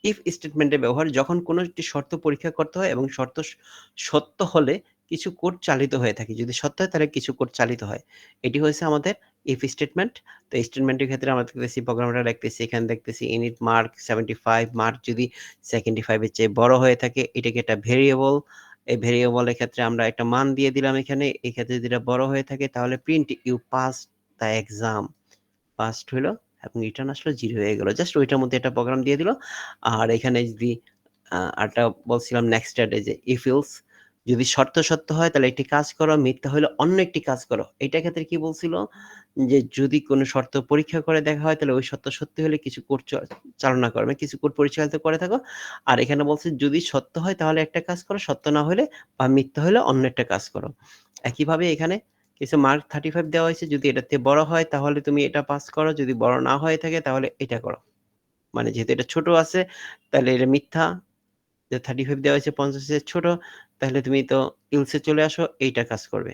ইফ স্টেটমেন্টের ব্যবহার যখন কোনো একটি শর্ত পরীক্ষা করতে হয় এবং শর্ত সত্য হলে কিছু কোড চালিত হয়ে থাকে। যদি সত্য হয় তাহলে কিছু কোড চালিত হয়। এটি হয়েছে আমাদের ইফ স্টেটমেন্ট। তো এই স্টেটমেন্টের ক্ষেত্রে আমরা দেখতেছি প্রোগ্রামটা লিখতেছি, এখানে দেখতেছি ইনিট মার্ক 75 মার্ক যদি 75 এর চেয়ে বড় হয়ে থাকে এটাকে একটা ভেরিয়েবল। এই ভেরিয়েবলের ক্ষেত্রে আমরা একটা মান দিয়ে দিলাম এখানে। এই ক্ষেত্রে যদি এটা বড় হয়ে থাকে তাহলে print you passed the exam. Passed হইলো এবং রিটার্ন আসলো 0 হয়ে গেল। জাস্ট ওইটার মধ্যে একটা প্রোগ্রাম দিয়ে দিল। আর এখানে যদি আরেকটা বলছিলাম নেক্সটেড এই যে ইফ এলস যদি শর্ত সত্য হয় তাহলে একটি কাজ করো, মিথ্যা হলে অন্য একটি কাজ করো। এটার ক্ষেত্রে কি বলছিল যে যদি কোনো শর্ত পরীক্ষা করে দেখা হয় তাহলে ওই শর্ত সত্যি হলে কিছু কোড চালনা করবে, কিছু কোড পরিচালিত করে থাকো। আর এখানে বলছে যদি সত্য হয় তাহলে একটা কাজ করো, সত্য না হলে বা মিথ্যা হলে অন্য একটা কাজ করো। একইভাবে এখানে কিছু মার্ক 35 দেওয়া হয়েছে, যদি এটার থেকে বড় হয় তাহলে তুমি এটা পাস করো, যদি বড় না হয়ে থাকে তাহলে এটা করো। মানে যেহেতু এটা ছোট আছে তাহলে এটা মিথ্যা। যে 35 দেওয়া হয়েছে 50 এর ছোট, তাহলে তুমি তো ইলস এ চলে আসো, এইটা কাজ করবে।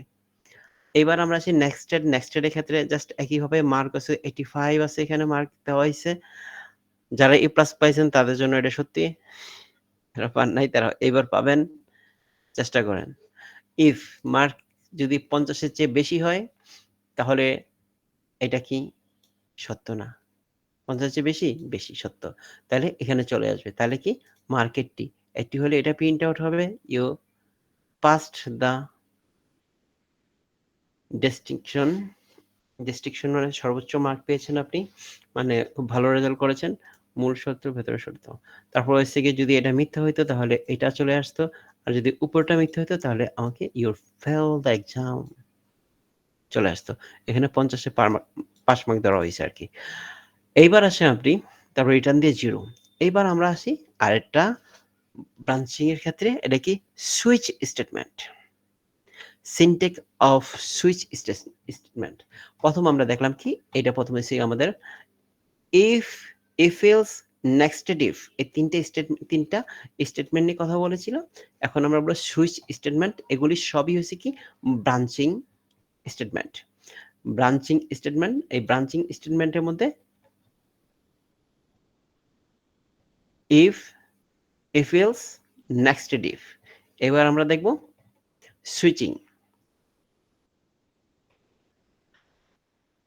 এবার আমরা আসি নেক্সটেড। নেক্সটেড এর ক্ষেত্রে জাস্ট একইভাবে মার্ক আছে 85 আছে, এখানে মার্ক দেওয়া হইছে। যারা এ প্লাস পাইছেন তাদের জন্য এটা সত্যি। যারা পান নাই তারা এবার পাবেন। চেষ্টা করেন। ইফ মার্ক যদি 50 এর চেয়ে বেশি হয় তাহলে এটা কি? সত্য না। 50 এর চেয়ে বেশি? বেশি, সত্য। তাহলে এখানে চলে আসবে। তাহলে কি? মার্কেটটি। এটি হলে এটা প্রিন্ট আউট হবে। You passed the distinction. Distinction মানে সর্বোচ্চ মার্ক পেয়েছেন আপনি। মানে খুব ভালো রেজাল্ট করেছেন। মূল শর্ত, ভেতরের শর্ত। তারপর হচ্ছে গিয়ে যদি এটা মিথ্যা হইতো তাহলে এটা চলে আসতো। আর যদি উপরটা মিথ্যা হইতো তাহলে আমাকে ইউ ফেল দ্য এক্সাম চলে আসতো। এখানে 50 এ পাস মার্ক দেওয়া হইছে আরকি। এইবার আসেন আপনি, তারপর রিটার্ন দিয়ে 0। এইবার আমরা আসি আরেকটা ব্রাঞ্চিং এর ক্ষেত্রে। এটা কি? Switch statement. Syntax off switch statement. প্রথম আমরা দেখলাম কি? এটা প্রথমে ছিল আমাদের if, if else, nested if. এই ৩টা স্টেটমেন্ট নিয়ে কথা বলেছিল। এখন আমরা বলব সুইচ স্টেটমেন্ট। এগুলি সবই হচ্ছে কি? Branching statement. Branching statement. এই ব্রাঞ্চিং স্টেটমেন্টের মধ্যে if, if else, nested if. এবার আমরা দেখব সুইচিং।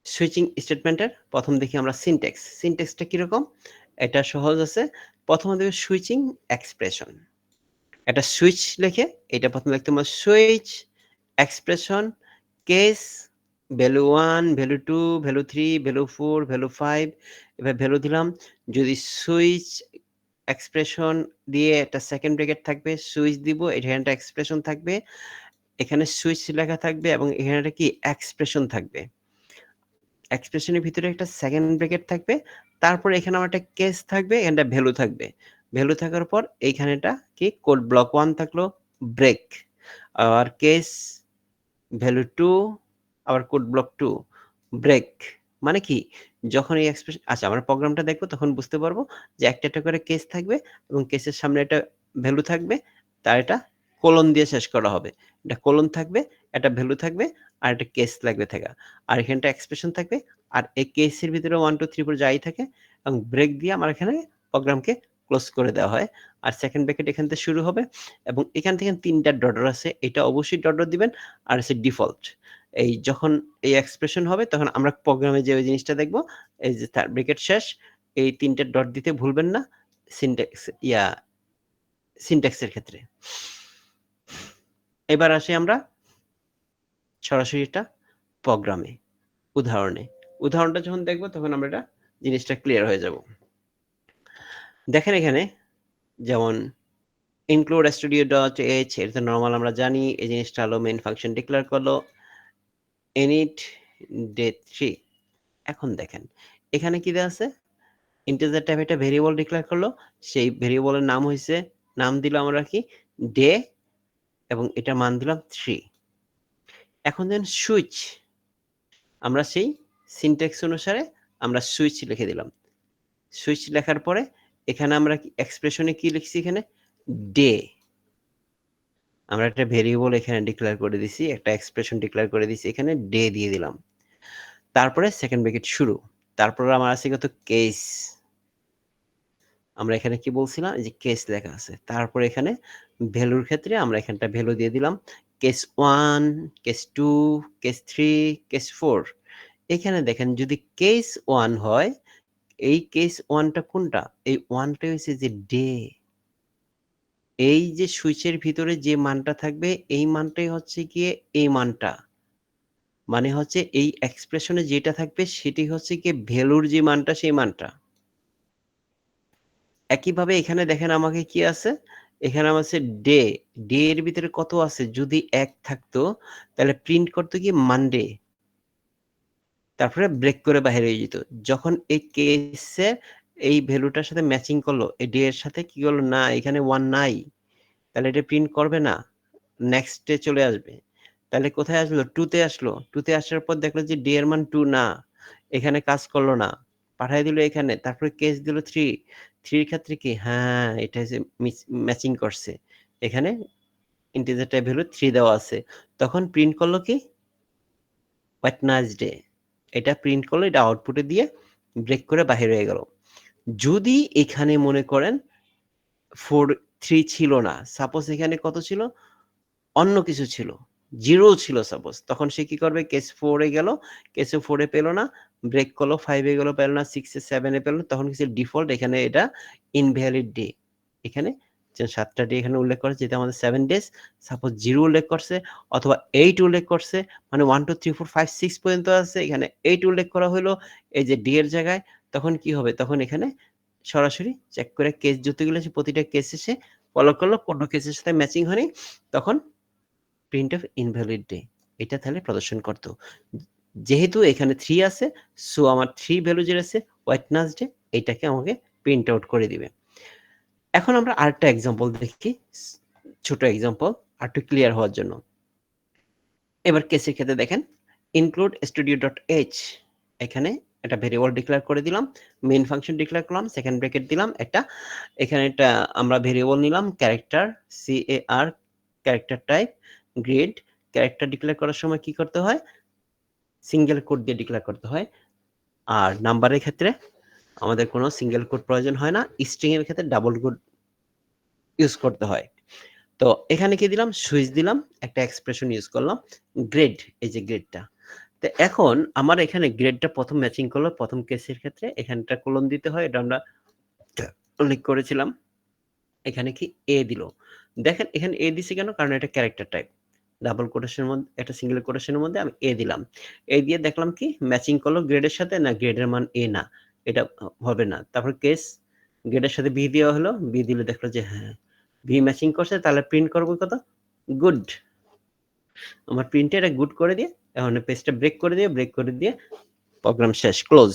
সুইচিং স্টেটমেন্টের প্রথম দেখি আমরা সিনট্যাক্স। সিনট্যাক্সটা কিরকম? এটা সহজ আছে। প্রথমে দেখবে সুইচিং এক্সপ্রেশন। একটা সুইচ লিখে এটা প্রথমে লিখতে হবে switch expression case value 1, value 2, value 3, value 4, value 5 এবার ভ্যালু দিলাম। যদি সুইচ এক্সপ্রেশন দিয়ে একটা সেকেন্ড ব্র্যাকেট থাকবে, সুইচ দিব, এখানে একটা এক্সপ্রেশন থাকবে, এখানে সুইচ লেখা থাকবে এবং এখানে একটা কি এক্সপ্রেশন থাকবে। এক্সপ্রেশনের ভিতরে একটা সেকেন্ড ব্র্যাকেট থাকবে, তারপরে এখানে আমার একটা কেস থাকবে, এখানে একটা ভ্যালু থাকবে। ভ্যালু থাকার পর এইখানেটা কি কোড ব্লক 1 থাকলো ব্রেক, আর কেস ভ্যালু 2 আবার কোড ব্লক 2 ব্রেক। মানে কি যখন এই এক্সপ্রেশন আচ্ছা আমরা প্রোগ্রামটা দেখবো তখন বুঝতে পারবো যে একটা করে কেস থাকবে এবং কেসের সামনে একটা ভ্যালু থাকবে, তার এটা কোলন দিয়ে শেষ করা হবে। এটা কোলন থাকবে, একটা ভ্যালু থাকবে আর একটা কেস লাগবে থাকা, আর এখানটা এক্সপ্রেশন থাকবে, আর এই কেসের ভিতরে 1 2 3 4 যাই থাকে এবং ব্রেক দিয়ে আমার এখানে প্রোগ্রামকে ক্লোজ করে দেওয়া হয়। আর সেকেন্ড ব্র্যাকেট এখান থেকে শুরু হবে এবং এখান থেকে 3টা ডলার আছে, এটা অবশ্যই ডলার দিবেন, আর আছে ডিফল্ট। এই যখন এই এক্সপ্রেশন হবে তখন আমরা প্রোগ্রামে যে ওই জিনিসটা দেখবো, এই যে তার ব্র্যাকেট শেষ, এই 3টে ডট দিতে ভুলবেন না সিনট্যাক্সের ক্ষেত্রে। এবার আসি আমরা সরাসরি এটা প্রোগ্রামে উদাহরণটা যখন দেখবো তখন আমরা এটা জিনিসটা ক্লিয়ার হয়ে যাব। দেখেন এখানে যেমন include studio.h, এটা নরমাল আমরা জানি, এই জিনিসটা হলো মেইন ফাংশন ডিক্লেয়ার করলো init day 3। এখন দেখেন এখানে কি দেওয়া আছে, ইন্টিজার টাইপ একটা ভেরিয়েবল ডিক্লেয়ার করলো, সেই ভেরিয়েবলের নাম হইছে, নাম দিলাম আমরা কি ডে এবং এটা মান দিলাম 3। এখন দেন সুইচ, আমরা সেই সিনট্যাক্স অনুসারে আমরা সুইচ লিখে দিলাম। সুইচ লেখার পরে এখানে আমরা এক্সপ্রেশনে কি লিখছি, এখানে ডে, আমরা একটা ভেরিয়েবল এখানে ডিক্লেয়ার করে দিছি, একটা এক্সপ্রেশন ডিক্লেয়ার করে দিছি, এখানে ডে দিয়ে দিলাম। তারপরে সেকেন্ড ব্র্যাকেট শুরু, তারপরে আমার আছে কত কেস, আমরা এখানে কি বলছিলাম যে কেস লেখা আছে, তারপরে এখানে ভ্যালুর ক্ষেত্রে আমরা এখানটা ভ্যালু দিয়ে দিলাম কেস 1 কেস 2 কেস 3 কেস 4। এখানে দেখেন যদি কেস 1 হয়, এই কেস 1টা কোনটা, এই 1টা হচ্ছে যে ডে, এই যে সুইচের ভিতরে যে মানটা থাকবে এই মানটাই হচ্ছে গিয়ে এই মানটা, মানে হচ্ছে এই এক্সপ্রেশনে যেটা থাকবে সেটি হচ্ছে গিয়ে ভ্যালুর যে মানটা সেই মানটা। একইভাবে এখানে দেখেন আমাকে কি আছে, এখানে আমার আছে ডে, ডে এর ভিতরে কত আছে, যদি 1 থাকতো তাহলে প্রিন্ট করতো কি মানডে, তারপরে ব্রেক করে বাইরে হয়ে যেত। যখন এই কেসে এই ভ্যালুটার সাথে ম্যাচিং করলো, এই ডে এর সাথে কি করলো, না এখানে 1 নাই, তাহলে এটা প্রিন্ট করবে না, নেক্সট ডে চলে আসবে। তাহলে কোথায় আসলো, 2 তে আসলো, 2 তে আসার পর দেখলো যে ডে এর মান 2 না, এখানে কাজ করলো না, পাঠিয়ে দিল এখানে, তারপরে কেস দিল 3, 3 এর ক্ষেত্রে কি, হ্যাঁ এটা হচ্ছে ম্যাচিং করছে, এখানে ইন্টিজার টাইপ ভ্যালু 3 দেওয়া আছে, তখন প্রিন্ট করলো কি ওয়েডনেসডে, এটা প্রিন্ট করলো, এটা আউটপুটে দিয়ে ব্রেক করে বাইরে হয়ে গেল। যদি এখানে মনে করেন 4 3 ছিল না, সাপোজ এখানে কত ছিল, অন্য কিছু ছিল, 0 ছিল সাপোজ, তখন সে কি করবে, কেস 4 এ গেল, কেসে 4 এ পেল না, ব্রেক করলো, 5 এ গেল পেল না, 6 এ 7 এ পেল না, তখন কিছু ডিফল্ট এখানে এটা ইনভ্যালিড ডে, এখানে যে 7টা ডে এখানে উল্লেখ করেছে যেটা আমাদের 7 ডেজ, সাপোজ 0 উল্লেখ করছে অথবা 8 উল্লেখ করছে, মানে 1 2 3 4 5 6 পর্যন্ত আছে, এখানে 8 উল্লেখ করা হলো এই যে ডি এর জায়গায়, তখন কি হবে, তখন এখানে সরাসরি চেক করে কেস যতগুলো আছে প্রতিটা কেসে সে ফলো করলো, কোন কেসের সাথে ম্যাচিং হয়নি, তখন প্রিন্ট অফ ইনভ্যালিড ডে এটা তাহলে প্রদর্শন করতো। যেহেতু এখানে 3 আছে, সো আমার 3 ভ্যালু যেটা আছে ওয়েডনেসডে, এটাকে আমাকে প্রিন্ট আউট করে দিবে। এখন আমরা আরেকটা এক্সাম্পল দেখি, ছোট এক্সাম্পল আর একটু ক্লিয়ার হওয়ার জন্য। এবার কেসের ক্ষেত্রে দেখেন include studio.h, এখানে একটা ভেরিয়েবল ডিক্লেয়ার করে দিলাম, মেইন ফাংশন ডিক্লেয়ার করলাম, সেকেন্ড ব্র্যাকেট দিলাম একটা, এখানে একটা আমরা ভেরিয়েবল নিলাম character, CAR character type, grade, character declare করার সময় কি করতে হয়, সিঙ্গেল কোট দিয়ে ডিক্লেয়ার করতে হয়, আর নাম্বারের ক্ষেত্রে আমাদের কোনো সিঙ্গেল কোট প্রয়োজন হয় না, স্ট্রিং এর ক্ষেত্রে ডাবল কোট ইউজ করতে হয়। তো এখানে কি দিলাম, সুইচ দিলাম, একটা এক্সপ্রেশন ইউজ করলাম গ্রেড, এই যে গ্রেডটা। তো এখন আমার এখানে গ্রেডটা প্রথম ম্যাচিং করলো, প্রথম কেসের ক্ষেত্রে এখানটা কোলন দিতে হয়, এটা আমরা উল্লেখ করেছিলাম। এখানে কি এ দিল, দেখেন এখানে এ দিছি কেন, কারণ এটা ক্যারেক্টার টাইপ, ডাবল কোটেশনের মধ্যে একটা সিঙ্গেল কোটেশনের মধ্যে আমি এ দিলাম, এ দিয়ে দেখলাম কি ম্যাচিং করলো গ্রেডের সাথে, না গ্রেডের মান এ না, এটা হবে না। তারপর কেস গ্রেডের সাথে বি দেওয়া হলো, বি দিলে দেখলো যে হ্যাঁ বি ম্যাচিং করছে, তাহলে প্রিন্ট করবো কত, গুড, আমার প্রিন্টে এটা গুড করে দিয়ে এখন পেজটা ব্রেক করে দিয়ে প্রোগ্রাম শেষ, ক্লোজ।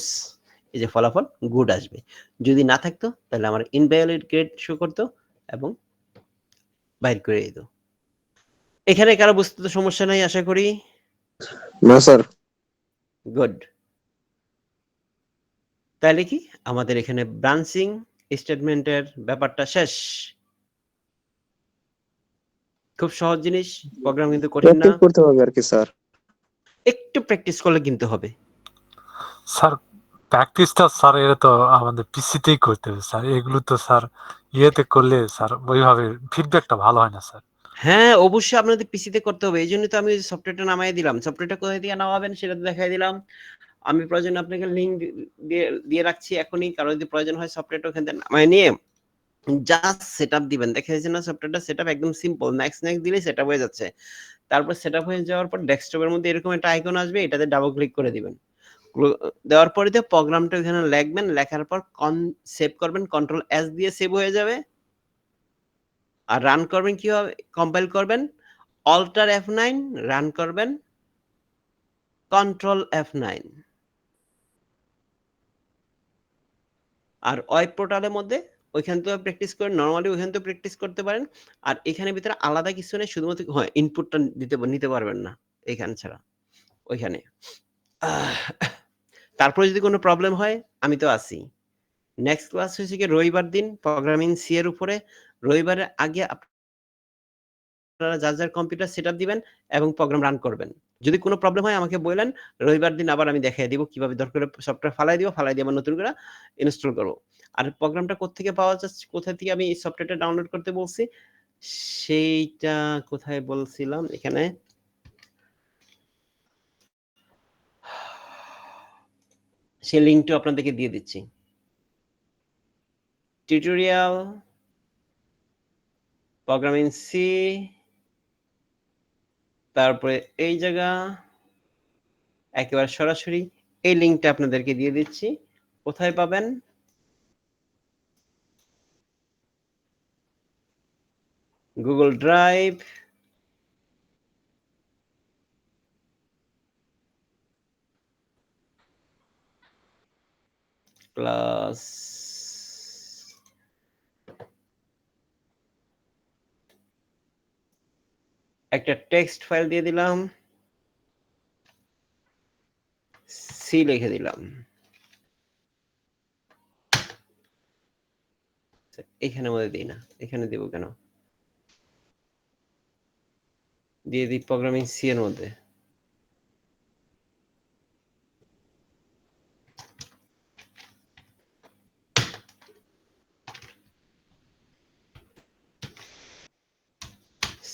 এই যে ফলাফল গুড আসবে। যদি না থাকতো তাহলে আমার ইনভ্যালিড গ্রেড শো করতো এবং বাইর করে দিত। এখানে কারো বুঝতে তো সমস্যা নাই আশা করি। না স্যার। গুড। তাহলে কি আমাদের এখানে ব্রাঞ্চিং স্টেটমেন্টের ব্যাপারটা শেষ। খুব সহজ জিনিস, প্রোগ্রাম কিন্তু কঠিন না। প্র্যাকটিস করতে হবে আর কি স্যার। একটু প্র্যাকটিস করলে কিন্তু হবে। স্যার প্র্যাকটিসটা স্যার এটা তো আমাদের পিসিতেই করতে হবে স্যার, এগুলো তো স্যার ইয়েতে করলে স্যার ওইভাবে ফিডব্যাকটা ভালো হয় না স্যার। হ্যাঁ অবশ্যই আপনাদের পিসিতে করতে হবে, এই জন্য তো আমি সফটওয়্যারটা নামাই দিলাম। সফটওয়্যারটা কোথায় থেকে নামাবেন সেটা তো দেখাই দিলাম। আমি প্রয়োজন আপনাকে লিঙ্ক দিয়ে রাখছি এখনই, কারো যদি প্রয়োজন হয় সফটওয়্যারটা ওখান থেকে নামাই নিয়ে জাস্ট সেটআপ দিবেন। দেখা যাচ্ছে না সফটওয়্যারটা সেটআপ একদম সিম্পল, নেক্সট দিলে সেটআপ হয়ে যাচ্ছে। তারপর সেটআপ হয়ে যাওয়ার পর ডেস্কটপের মধ্যে এরকম একটা আইকন আসবে, এটাতে ডাবল ক্লিক করে দিবেন। দেওয়ার পরে প্রোগ্রামটা এখানে লিখবেন, লেখার পর সেভ করবেন, কন্ট্রোল এস দিয়ে সেভ হয়ে যাবে। আর রান করবেন কিভাবে, কম্পাইল করবেন অল্টার F9, রান করবেন কন্ট্রোল F9। আর ওয়েব পোর্টালের মধ্যে ওইখান থেকে প্র্যাকটিস করেন, নরমালি ওইখান থেকে প্র্যাকটিস করতে পারেন। আর এখানে ভিতরে আলাদা কিছু নেই, শুধুমাত্র হয় ইনপুটটা নিতে পারবেন না এখানে ছাড়া ওইখানে। তারপরে যদি কোনো প্রবলেম হয় আমি তো আছি। নেক্সট ক্লাস হয়েছে কি রবিবার দিন প্রোগ্রামিং সি এর উপরে। রবিবারের আগে আপনারা যার কম্পিউটার সেটআপ দিবেন এবং প্রোগ্রাম রান করবেন। যদি কোনো প্রবলেম হয় আমাকে বলেন, রবিবার দিন আবার আমি দেখাই দিব কিভাবে দরকার সফটওয়্যার ফালাই দিয়ে আবার নতুন করে ইনস্টল করব। আর প্রোগ্রামটা কোত্থেকে পাওয়া যাচ্ছে, কোথা থেকে আমি এই সফটওয়্যারটা ডাউনলোড করতে বলছি সেইটা কোথায় বলছিলাম, এখানে সেই লিঙ্কটা আপনাদেরকে দিয়ে দিচ্ছি। টিউটোরিয়াল প্রোগ্রামিং সি, তারপরে এই জায়গা একেবারে সরাসরি এই লিঙ্কটা আপনাদেরকে দিয়ে দিচ্ছি। কোথায় পাবেন, গুগল ড্রাইভ, প্লাস একটা টেক্সট ফাইল দিয়ে দিলাম, সি লিখে দিলাম। এখানে মধ্যে দিই না, এখানে দেব কেন, দিয়ে দিই প্রোগ্রামিং সি এর মধ্যে।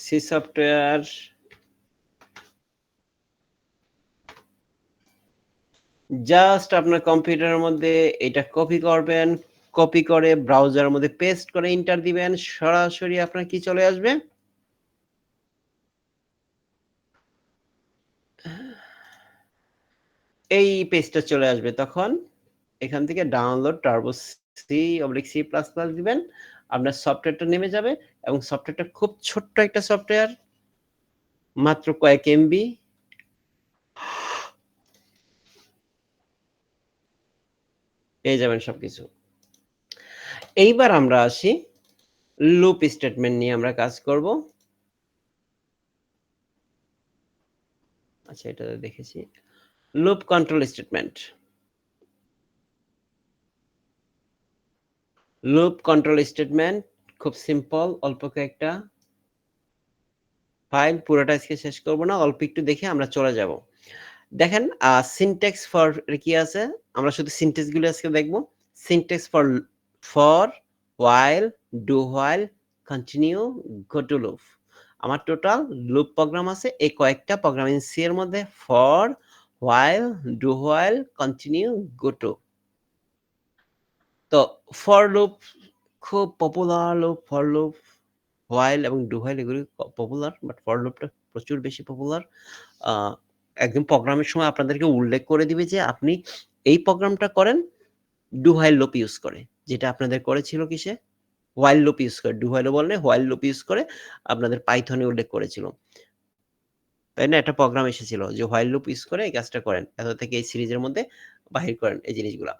সি সফটওয়্যার জাস্ট আপনার কম্পিউটারের মধ্যে এটা কপি করবেন, কপি করে ব্রাউজারের মধ্যে পেস্ট করে এন্টার দিবেন, সরাসরি আপনার কি চলে আসবে, এই পেজটা চলে আসবে। তখন এখান থেকে download turbo C plus plus দিবেন, আপনার সফটওয়্যারটা নেমে যাবে। এবং সফটওয়্যারটা খুব ছোট্ট একটা সফটওয়্যার, মাত্র কয়েক এমবি। পেয়ে যাবেন সবকিছু। এইবার আমরা আসি লুপ স্টেটমেন্ট নিয়ে আমরা কাজ করব। আচ্ছা এটা দেখেছি, loop control statement. Loop control statement খুব সিম্পল, অল্প কয়েকটা ফাইল, পুরোটা আজকে শেষ করব না, অল্প একটু দেখে আমরা চলে যাব। দেখেন সিনট্যাক্স ফর কি আছে, আমরা শুধু সিনট্যাক্স গুলো আজকে দেখব। Syntax for while, do while, continue, go to loop। আমার টোটাল লুপ প্রোগ্রাম আছে এই কয়েকটা প্রোগ্রামিং সি এর মধ্যে, for, while, do while, continue, go to। তো ফর লুপ খুব popular loop, for loop, while এবং do while এগুলি পপুলার, বাট ফর লুপটা প্রচুর বেশি পপুলার। একদম প্রোগ্রামের সময় আপনাদেরকে উল্লেখ করে দিবে যে আপনি এই প্রোগ্রামটা করেন ডু while লুপ ইউজ করে, যেটা আপনাদের করেছিল কিসে, while লুপ ইউজ করে। ডু while বললে while লুপ ইউজ করে আপনাদের পাইথনে উল্লেখ করেছিল, তাই না? একটা প্রোগ্রাম এসেছিল যে while লুপ ইউজ করে এই কাজটা করেন, এত থেকে এই সিরিজের মধ্যে বাহির করেন এই জিনিসগুলা।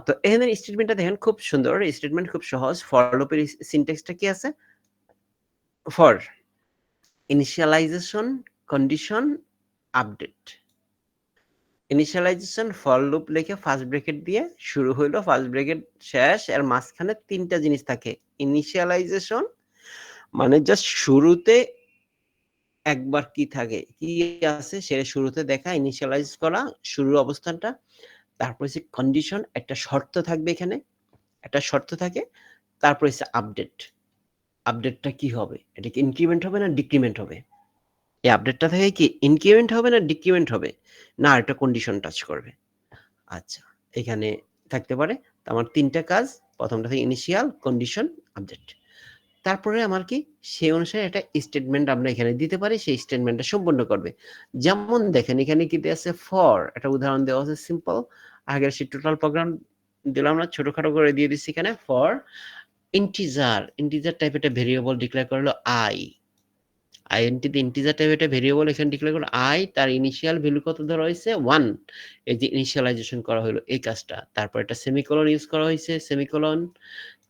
তো এখানে স্টেটমেন্টটা দেখেন খুব সুন্দর, স্টেটমেন্ট খুব সহজ। ফর লুপের সিনট্যাক্সটা কি আছে? For initialization, condition, update. Initialization for loop লিখে ফার্স্ট ব্র্যাকেট দিয়ে শুরু হইলো, ফার্স্ট ব্র্যাকেট শেষ, এর মাঝখানে ৩টা জিনিস থাকে। ইনিশিয়ালাইজেশন মানে জাস্ট শুরুতে একবার কি থাকে, কি আছে সেটা শুরুতে দেখা, ইনিশিয়ালাইজ করা শুরুর অবস্থানটা। তারপর হচ্ছে কন্ডিশন, একটা শর্ত থাকবে এখানে, একটা শর্ত থাকে। তারপর হচ্ছে আপডেট। আপডেটটা কি হবে? এটা কি ইনক্রিমেন্ট হবে না ডিক্রিমেন্ট হবে? এই আপডেটটা থেকে কি ইনক্রিমেন্ট হবে না ডিক্রিমেন্ট হবে? না এটা কন্ডিশন টাচ করবে। আচ্ছা, এখানে থাকতে পারে। তো আমার ৩টা কাজ। প্রথমটা থেকে ইনিশিয়াল, কন্ডিশন, আপডেট। তারপরে আমার কি সেই অনুসারে একটা স্টেটমেন্ট আমরা এখানে দিতে পারি, সেই স্টেটমেন্টটা সম্পূর্ণ করবে। যেমন দেখেন এখানে কি দেয়া আছে? ফর, একটা উদাহরণ দেওয়া আছে সিম্পল। আগের সেই টোটাল প্রোগ্রাম দিলাম না, ছোটখাটো করে দিয়ে দিচ্ছি এখানে। ফর ইন্টিজার, ইন্টিজার টাইপ একটা ভেরিয়েবল ডিক্লেয়ার করলো আই। আইএনটিতে ইন্টিজার টাইপ একটা ভেরিয়েবল এখানে ডিক্লেয়ার করলো আই, তার ইনিশিয়াল ভ্যালু কত ধরা হয়েছে? 1। এই যে ইনিশিয়ালাইজেশন করা হলো এই কাজটা। তারপর একটা সেমিকোলন ইউজ করা হয়েছে, সেমিকোলন।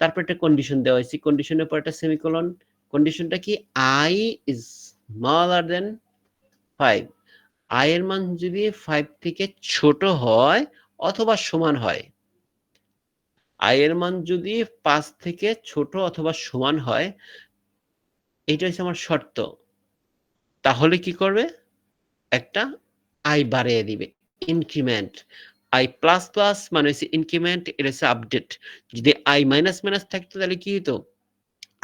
তারপর একটা কন্ডিশন দেওয়া হয়েছে, কন্ডিশনের পর একটা সেমিকোলন। কন্ডিশনটা কি? I is smaller then 5। I এর মান যদি 5 থেকে ছোট হয় অথবা সমান হয়, আই এর মান যদি 5 থেকে ছোট অথবা সমান হয়, এটা হচ্ছে আমার শর্ত। তাহলে কি করবে? একটা আই বাড়িয়ে দিবে, ইনক্রিমেন্ট। আই প্লাস প্লাস মানে হচ্ছে ইনক্রিমেন্ট, এটা হচ্ছে আপডেট। যদি আই মাইনাস মাইনাস থাকতো তাহলে কি হতো?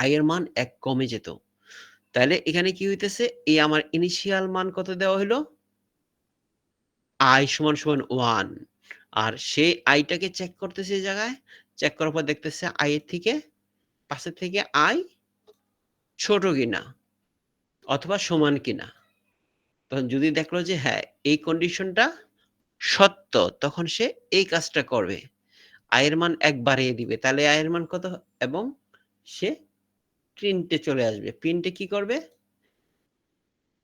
আই এর মান 1 কমে যেত। তাহলে এখানে কি হইতেছে? এই আমার ইনিশিয়াল মান কত দেওয়া হইলো? আই সমান সমান 1। আর সেই আইটাকে চেক করতেছে এই জায়গায়। চেক করার পর দেখতেছে আই এর থেকে 5 এর থেকে আই ছোট কিনা অথবা সমান কিনা। তখন যদি দেখলো যে হ্যাঁ এই কন্ডিশনটা সত্য, তখন সে এই কাজটা করবে। আয়ের মান 1 বাড়িয়ে দিবে। তাহলে আয়ের মান কত? এবং সে প্রিন্টে চলে আসবে। প্রিন্টে কি করবে?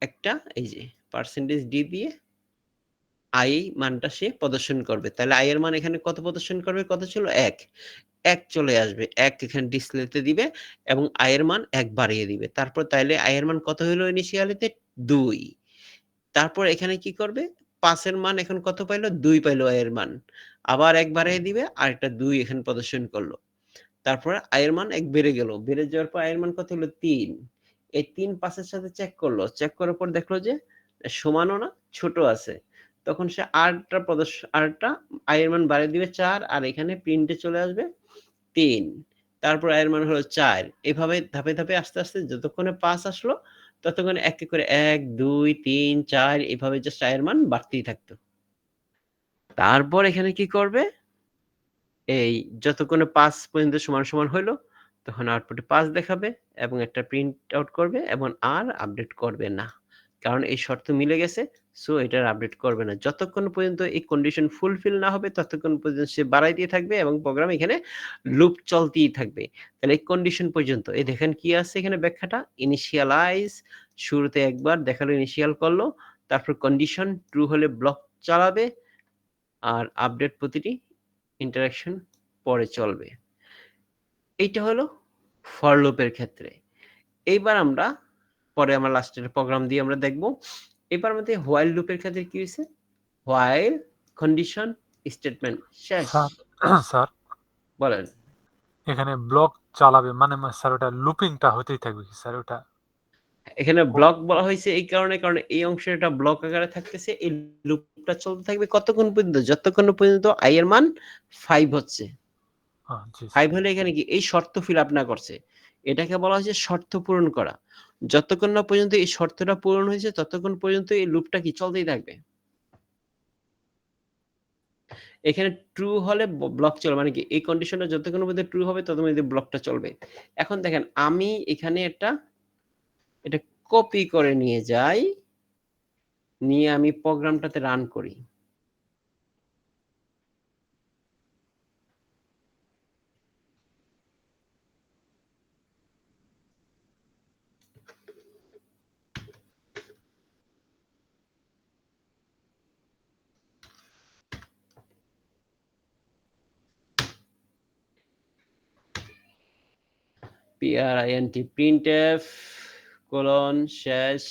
একটা এই যে পার্সেন্টেজ ডি দিয়ে আই মানটা সে প্রদর্শন করবে। তাহলে আই এর মান এখানে কত প্রদর্শন করবে? কত ছিল? 1। 1 চলে আসবে। 1 এখানে ডিসপ্লেতে দিবে এবং আই এর মান 1 বাড়িয়ে দিবে। তারপর তাইলে আই এর মান কত হইলো ইনিশিয়ালিতে? 2। তারপর এখানে কি করবে? ৫ এর মান এখন কত পাইলো? ২ পাইলো আই এর মান। আবার ১ বাড়িয়ে দিবে, আরেকটা ২ এখানে প্রদর্শন করলো। তারপরে আই এর মান ১ বেড়ে গেল। বেড়ে যাওয়ার পর আই এর মান কত হলো? ৩। এই ৩ ৫ এর সাথে চেক করলো। চেক করার পর দেখলো যে সমানও না, ছোট আছে। তখন সে আরেকটা আই এর মান বাড়িয়ে দিবে ৪, আর এখানে প্রিন্টে চলে আসবে ৩। তারপর আই এর মান হলো ৪। এভাবে ধাপে, ধাপে আস্তে, আস্তে যতক্ষণে ৫ আসলো ততক্ষণে এক, এক করে ১, ২, ৩, ৪ এভাবে জাস্ট আই এর মান বাড়তেই থাকতো। তারপর এখানে কি করবে? এই যতক্ষণে ৫ পর্যন্ত সমান, সমান হইলো, তখন আউটপুটে ৫ দেখাবে এবং একটা প্রিন্ট আউট করবে এবং আর আপডেট করবে না। কারণ এই শর্ত মিলে গেছে, সো এটার আপডেট করবে না। যতক্ষণ পর্যন্ত এই কন্ডিশন ফুলফিল না হবে ততক্ষণ পর্যন্ত সে বাড়াইতেই থাকবে এবং প্রোগ্রাম এখানে লুপ চলতেই থাকবে। তাহলে এই কন্ডিশন পর্যন্ত। এই দেখেন কি আছে এখানে ব্যাখ্যাটা? ইনিশিয়ালাইজ, শুরুতে একবার দেখালো ইনিশিয়াল করলো, তারপর কন্ডিশন ট্রু হলে ব্লক চালাবে, আর আপডেট প্রতিটি ইন্টারেকশন পরে চলবে। এইটা হলো ফর লুপের ক্ষেত্রে। এইবার আমরা পরে আমরা লাস্টের প্রোগ্রাম দিয়ে আমরা দেখব। এবার আমাদের হোয়াইল লুপের ক্ষেত্রে কি হয়েছে? হোয়াইল কন্ডিশন স্টেটমেন্ট শেষ। স্যার স্যার বলেন। এখানে ব্লক চালাবে মানে স্যার ওটা লুপিংটা হতেই থাকবে কি স্যার ওটা? এখানে ব্লক বলা হয়েছে এই কারণে, কারণ এই অংশে এটা ব্লক আকারে থাকতেছে। এই লুপটা চলতে থাকবে কতক্ষণ পর্যন্ত? যতক্ষণ পর্যন্ত আই এর মান 5 হচ্ছে। জি 5 হলে এখানে কি এই শর্ত ফিল আপ না করছে। এটাকে বলা হয়েছে শর্ত পূরণ করা। যতক্ষণ না পর্যন্ত এই শর্তটা পূরণ হয়েছে ততক্ষণ পর্যন্ত এই লুপটা কি চলতেই থাকবে। এখানে ট্রু হলে ব্লক চলবে, মানে কি এই কন্ডিশনটা যতক্ষণ পর্যন্ত ট্রু হবে ততক্ষণ পর্যন্ত ব্লকটা চলবে। এখন দেখেন আমি এখানে এটা কপি করে নিয়ে যাই, নিয়ে আমি প্রোগ্রামটাতে রান করি। print printf কোলন শেষ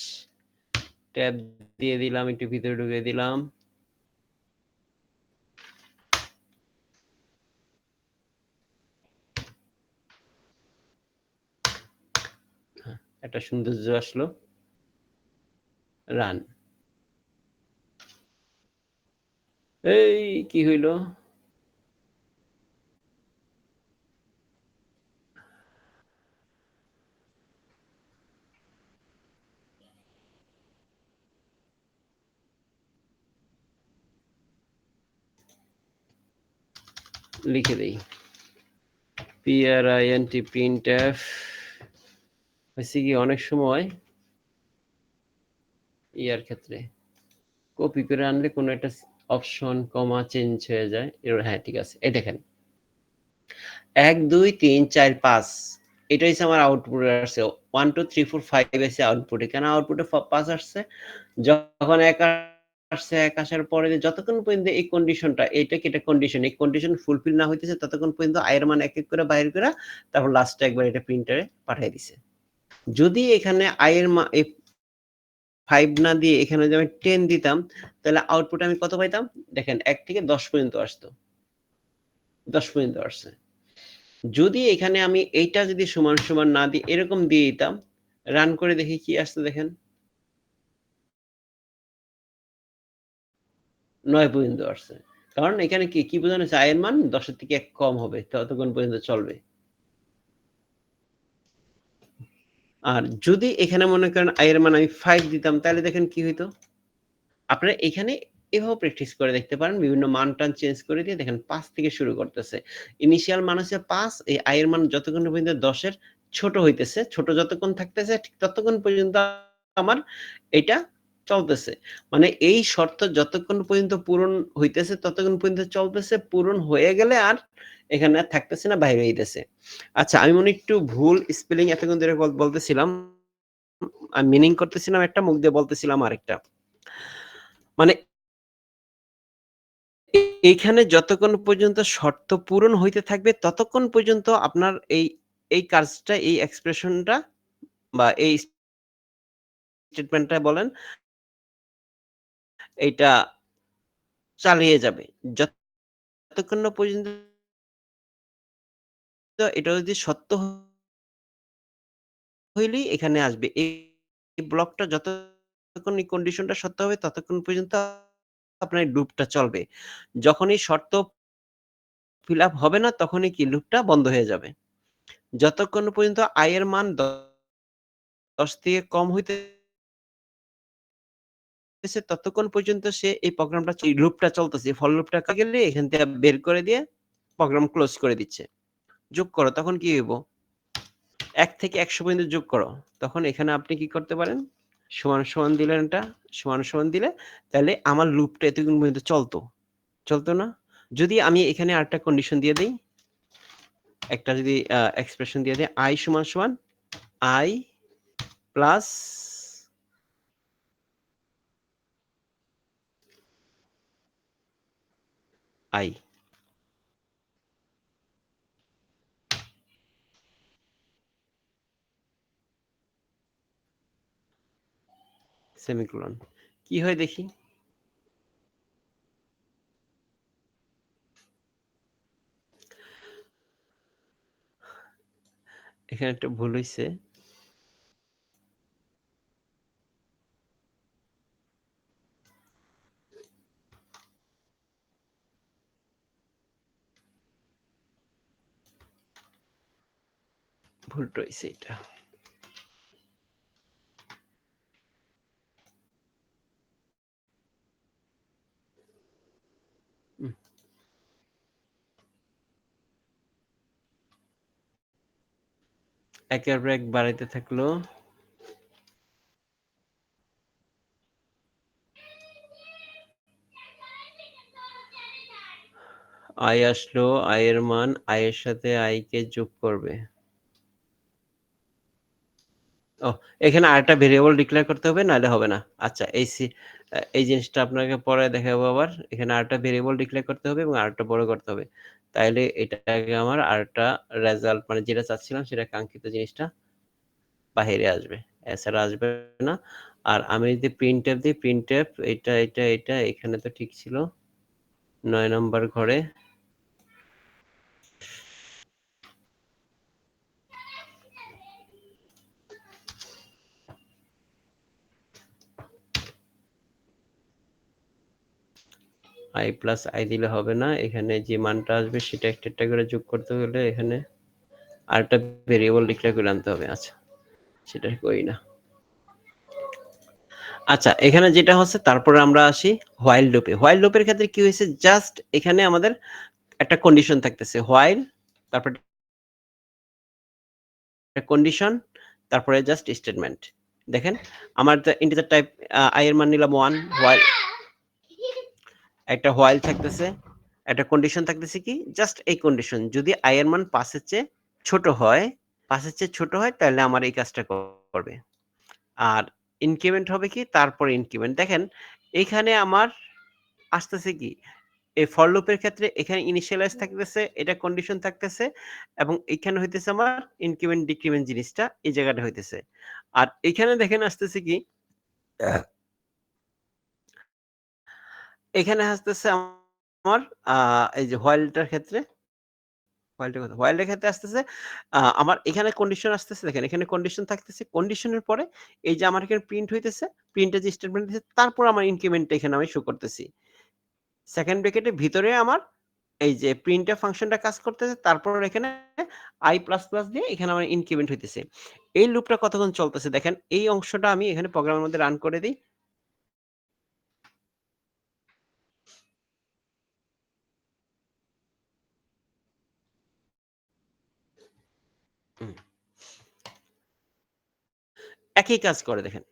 ট্যাব দিয়ে দিলাম, একটু ভিতরে ঢুকিয়ে দিলাম। একটা সৌন্দর্য আসলো, রান। এই কি হইলো? লিখে দেই print printf। হয়েছে কি অনেক সময় ইয়ার ক্ষেত্রে কপি করে আনলে কোনো একটা অপশন কমা চেঞ্জ হয়ে যায়। হ্যাঁ ঠিক আছে, এই দেখেন 1 2 3 4 5 এটা হচ্ছে আমার আউটপুটে আসছে। 1 2 3 4 5 এসে আউটপুটে, কেন আউটপুটে 5 আসছে? যখন 1 আসছে, 1 আসার পরে যতক্ষণ পর্যন্ত এই কন্ডিশনটা, এটা কি এটা কন্ডিশন, এই কন্ডিশন ফুলফিল না হইতেছে ততক্ষণ পর্যন্ত আই এর মান এক এক করে বাইর করে তারপর লাস্টে একবার এটা প্রিন্টারে পাঠিয়ে দিছে। যদি এখানে আই এর মান 5 না দিয়ে এখানে যদি আমি 10 দিতাম তাহলে আউটপুট আমি কত পাইতাম? দেখেন 1 থেকে 10 পর্যন্ত আসতো, 10 পর্যন্ত আসছে। যদি এখানে আমি এইটা যদি সমান সমান না দিই এরকম দিয়ে দিতাম, রান করে দেখি কি আসছে, দেখেন 9 পর্যন্ত আসছে। কারণ এখানে কি কি বোঝানো হচ্ছে? আই এর মান 10 এর থেকে 1 কম হবে, ততক্ষণ পর্যন্ত চলবে। আর যদি এখানে মনে করেন আই এর মান আমি 5 দিতাম তাহলে দেখেন কি হইতো? আপনারা এখানে এভাবে প্র্যাকটিস করে দেখতে পারেন, বিভিন্ন মান টান চেঞ্জ করে দিয়ে দেখেন 5 থেকে শুরু করতেছে। ইনিশিয়াল মান হচ্ছে 5, এই আই এর মান যতক্ষণ পর্যন্ত 10 এর ছোট হইতেছে, ছোট যতক্ষণ থাকতেছে ঠিক ততক্ষণ পর্যন্ত আমার এটা চলতেছে। মানে এই শর্ত যতক্ষণ পর্যন্ত পূরণ হইতেছে ততক্ষণ পর্যন্ত চলতেছে, পূরণ হয়ে গেলে আর এখানে আর থাকতেছে না, বাইরে হইতেছে। আচ্ছা আমি মনে একটু ভুল স্পেলিং এতক্ষণ ধরে বলতেছিলাম, আমি মিনিং করতেছিলাম একটা, মুখ দিয়ে বলতেছিলাম আরেকটা। মানে এইখানে যতক্ষণ পর্যন্ত শর্ত পূরণ হইতে থাকবে ততক্ষণ পর্যন্ত আপনার এই কাজটা, এই এক্সপ্রেশনটা বা এই স্টেটমেন্টটা বলেন, এইটা চালিয়ে যাবে। যতক্ষণ না পর্যন্ত এটা যদি সত্য হইলেই এখানে আসবে। এই ব্লকটা যতক্ষণ এই কন্ডিশনটা সত্য হবে ততক্ষণ পর্যন্ত আপনার এই লুপটা চলবে। যখনই শর্ত ফিল আপ হবে না তখনই কি লুপটা বন্ধ হয়ে যাবে। যতক্ষণ পর্যন্ত i এর মান 10 থেকে কম হইতেছে ততক্ষণ পর্যন্ত সে এই প্রোগ্রামটা, এই লুপটা চলতেছে। ফর লুপটা গেলে এখান থেকে বের করে দিয়ে প্রোগ্রাম ক্লোজ করে দিচ্ছে। যোগ করো, তখন কি হইব? 1 থেকে 100 পর্যন্ত যোগ করো। তখন এখানে আপনি কি করতে পারেন? সমান সমান দিলেন, এটা সমান সমান দিলে তাহলে আমার লুপটা এতক্ষণ পর্যন্ত চলতো না? যদি আমি এখানে আরেকটা কন্ডিশন দিয়ে দেই, একটা যদি এক্সপ্রেশন দিয়ে দেই, i সমান সমান i প্লাস i, সেমিকোলন। কি হয় দেখি? এখানে একটা ভুল হইছে। ভুলটা হইছে এটা। একের পর এক বাড়াইতে থাকলো। i আসলো, i এর মান i এর সাথে i কে যোগ করবে। ও এখানে আরেকটা ভেরিয়েবল ডিক্লেয়ার করতে হবে, নাহলে হবে না। আচ্ছা এই জিনিসটা আপনাকে পরে দেখাবো আবার। এখানে আরেকটা ভেরিয়েবল ডিক্লেয়ার করতে হবে এবং আরেকটা বড় করতে হবে। তাইলে এটাকে আমার আরেকটা রেজাল্ট মানে যেটা চাচ্ছিলাম সেটা কাঙ্ক্ষিত জিনিসটা বাহিরে আসবে, এছাড়া আসবে না। আর আমি যদি প্রিন্টএফ দিই, প্রিন্টএফ এটা এখানে তো ঠিক ছিল 9 নম্বর ঘরে। i প্লাস i দিলে হবে না, এখানে যে মানটা আসবে সেটা একটা করে যোগ করতে হলে এখানে আরেকটা ভেরিয়েবল ডিক্লেয়ার করে আনতে হবে। আচ্ছা সেটা করি না। আচ্ছা এখানে যেটা হচ্ছে, তারপরে আমরা আসি হোয়াইল লুপে। হোয়াইল লুপের ক্ষেত্রে কি হয়েছে, জাস্ট এখানে আমাদের একটা কন্ডিশন থাকতেছে, হোয়াইল তারপর কন্ডিশন তারপরে জাস্ট স্টেটমেন্ট। দেখেন আমার ইন্টিজার টাইপ i এর মান নিলাম 1, হোয়াইল একটা হোয়াইল থাকতেছে, একটা কন্ডিশন থাকতেছে কি, জাস্ট এই কন্ডিশন যদি i এর মান 5 এর চেয়ে ছোট হয়, 5 এর চেয়ে ছোট হয় তাহলে আমার এই কাজটা করবে। আর ইনক্রিমেন্ট হবে কি, তারপরে ইনক্রিমেন্ট। দেখেন এখানে আমার আসতেছে কি, এই ফর লুপের ক্ষেত্রে এখানে ইনিশিয়ালাইজ থাকতেছে, এটা কন্ডিশন থাকতেছে, এবং এখানে হইতেছে আমার ইনক্রিমেন্ট ডিক্রিমেন্ট জিনিসটা এই জায়গাটা হইতেছে। আর এখানে দেখেন আসতেছে কি, এখানে আসতেছে আমার এই যে হোয়াইলটার ক্ষেত্রে, হোয়াইলের ক্ষেত্রে আসতেছে আমার এখানে কন্ডিশন আসতেছে। দেখেন এখানে কন্ডিশন থাকতেছে, কন্ডিশনের পরে এই যে আমার এখানে প্রিন্ট হইতেছে, প্রিন্টের যে স্টেটমেন্ট দিতেছে, তারপর আমার ইনক্রিমেন্ট এখানে আমি শো করতেছি। সেকেন্ড ব্র্যাকেটের ভিতরে আমার এই যে প্রিন্টএফ ফাংশনটা কাজ করতেছে, তারপর এখানে i++ দিয়ে এখানে আমার ইনক্রিমেন্ট হইতেছে। এই লুপটা কতক্ষণ চলতেছে দেখেন, এই অংশটা আমি এখানে প্রোগ্রামের মধ্যে রান করে দিই। একই কাজ করে দেখেন।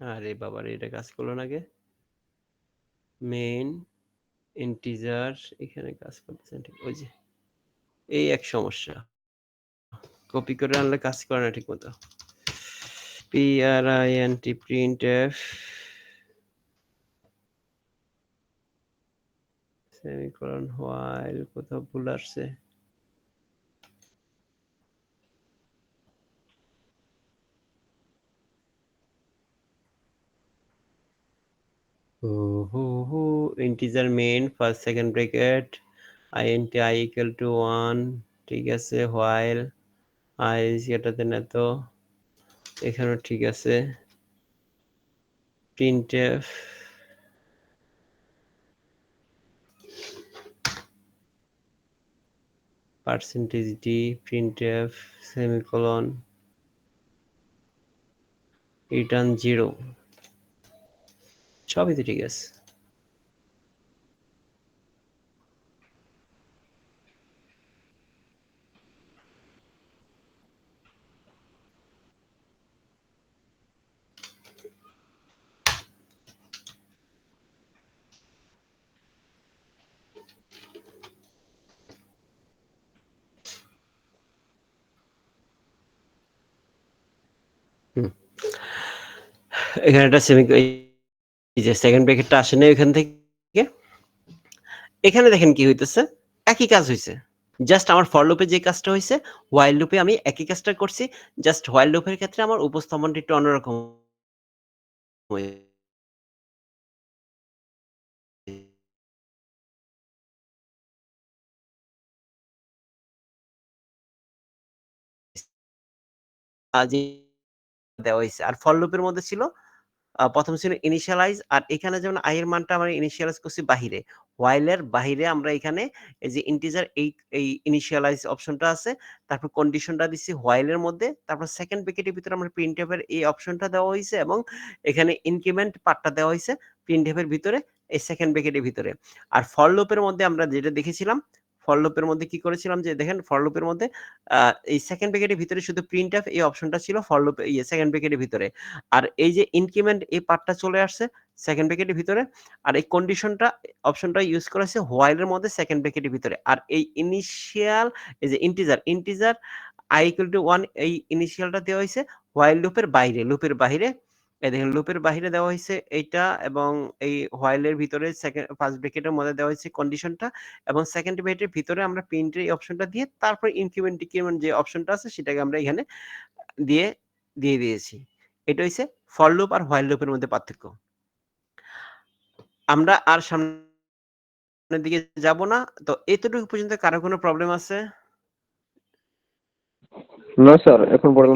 আরে বাবারে, এটা কাজ করলো না আগে। মেইন ইন্টিজার এখানে কাজ করতেছে ঠিক, ওই যে এই এক সমস্যা, কপি করে আনলে কাজ করে না ঠিক মতো। print printf সেমিকোলন হোয়াইল, কোথাও ভুল আসছে। Integer main first second bracket int i equal to 1, ঠিক আছে। হোয়াইল i এটাতে না তো, এখানেও ঠিক আছে। printf percentage d printf semicolon return 0, সবই তো ঠিক আছে। এখানে একটা এই যে সেকেন্ড ব্র্যাকেটটা আসে না এখান থেকে, এখানে দেখেন কি হইতেছে, একই কাজ হইছে। জাস্ট আমার ফর লুপে যে কাজটা হইছে, হোয়াইল লুপে আমি একই কাজটা করছি, জাস্ট হোয়াইল লুপের ক্ষেত্রে আমার উপস্থাপনটা একটু অন্যরকম হয়েছে। দেওয়া হয়েছে। আর ফর লুপের মধ্যে ছিল প্রথম ছিল ইনিশিয়ালাইজ, আর এখানে যেমন i এর মানটা আমরা ইনিশিয়ালাইজ করছি বাহিরে, হোয়াইল এর বাহিরে আমরা এখানে এই যে ইন্টিজার এই ইনিশিয়ালাইজ অপশনটা আছে, তারপর কন্ডিশনটা দিচ্ছি হোয়াইল এর মধ্যে, তারপর সেকেন্ড ব্র্যাকেটের ভিতরে আমরা প্রিন্টএফ এর এই অপশনটা দেওয়া হয়েছে, এবং এখানে ইনক্রিমেন্ট পার্টটা দেওয়া হয়েছে প্রিন্টএফ এর ভিতরে, এই সেকেন্ড ব্র্যাকেটের ভিতরে। আর ফর লুপের মধ্যে আমরা যেটা দেখেছিলাম, ফর লুপের মধ্যে কি করেছিলাম যে দেখেন ফর লুপের মধ্যে এই সেকেন্ড ব্র্যাকেটের ভিতরে শুধু প্রিন্টএফ এই অপশনটা ছিল ফর লুপ সেকেন্ড ব্র্যাকেটের ভিতরে। আর এই যে ইনক্রিমেন্ট এই পার্টটা চলে আসছে সেকেন্ড ব্র্যাকেটের ভিতরে, আর এই কন্ডিশনটা অপশনটা ইউজ করা হয়েছে হোয়াইলের মধ্যে সেকেন্ড ব্র্যাকেটের ভিতরে। আর এই ইনিশিয়াল এই যে ইন্টিজার i equal to 1 এই ইনিশিয়ালটা দেওয়া হয়েছে হোয়াইল লুপের বাইরে। এই দেখেন লুপের বাইরে দেওয়া হয়েছে এইটা, এবং এই হোয়াইলের ভিতরে সেকেন্ড ফার্স্ট ব্র্যাকেটের মধ্যে দেওয়া হয়েছে কন্ডিশনটা, এবং সেকেন্ড ব্র্যাকেটের ভিতরে আমরা প্রিন্টের এই অপশনটা দিয়ে তারপর ইনক্রিমেন্ট ডিক্রিমেন্ট যে অপশনটা আছে সেটাকে আমরা এখানে দিয়ে দিয়েছি। এটা হচ্ছে ফর লুপ আর হোয়াইল লুপের মধ্যে পার্থক্য। আমরা আর সামনের দিকে যাব না। তো এতটুকু পর্যন্ত কারো কোনো প্রবলেম আছে? না স্যার, এখন পর্যন্ত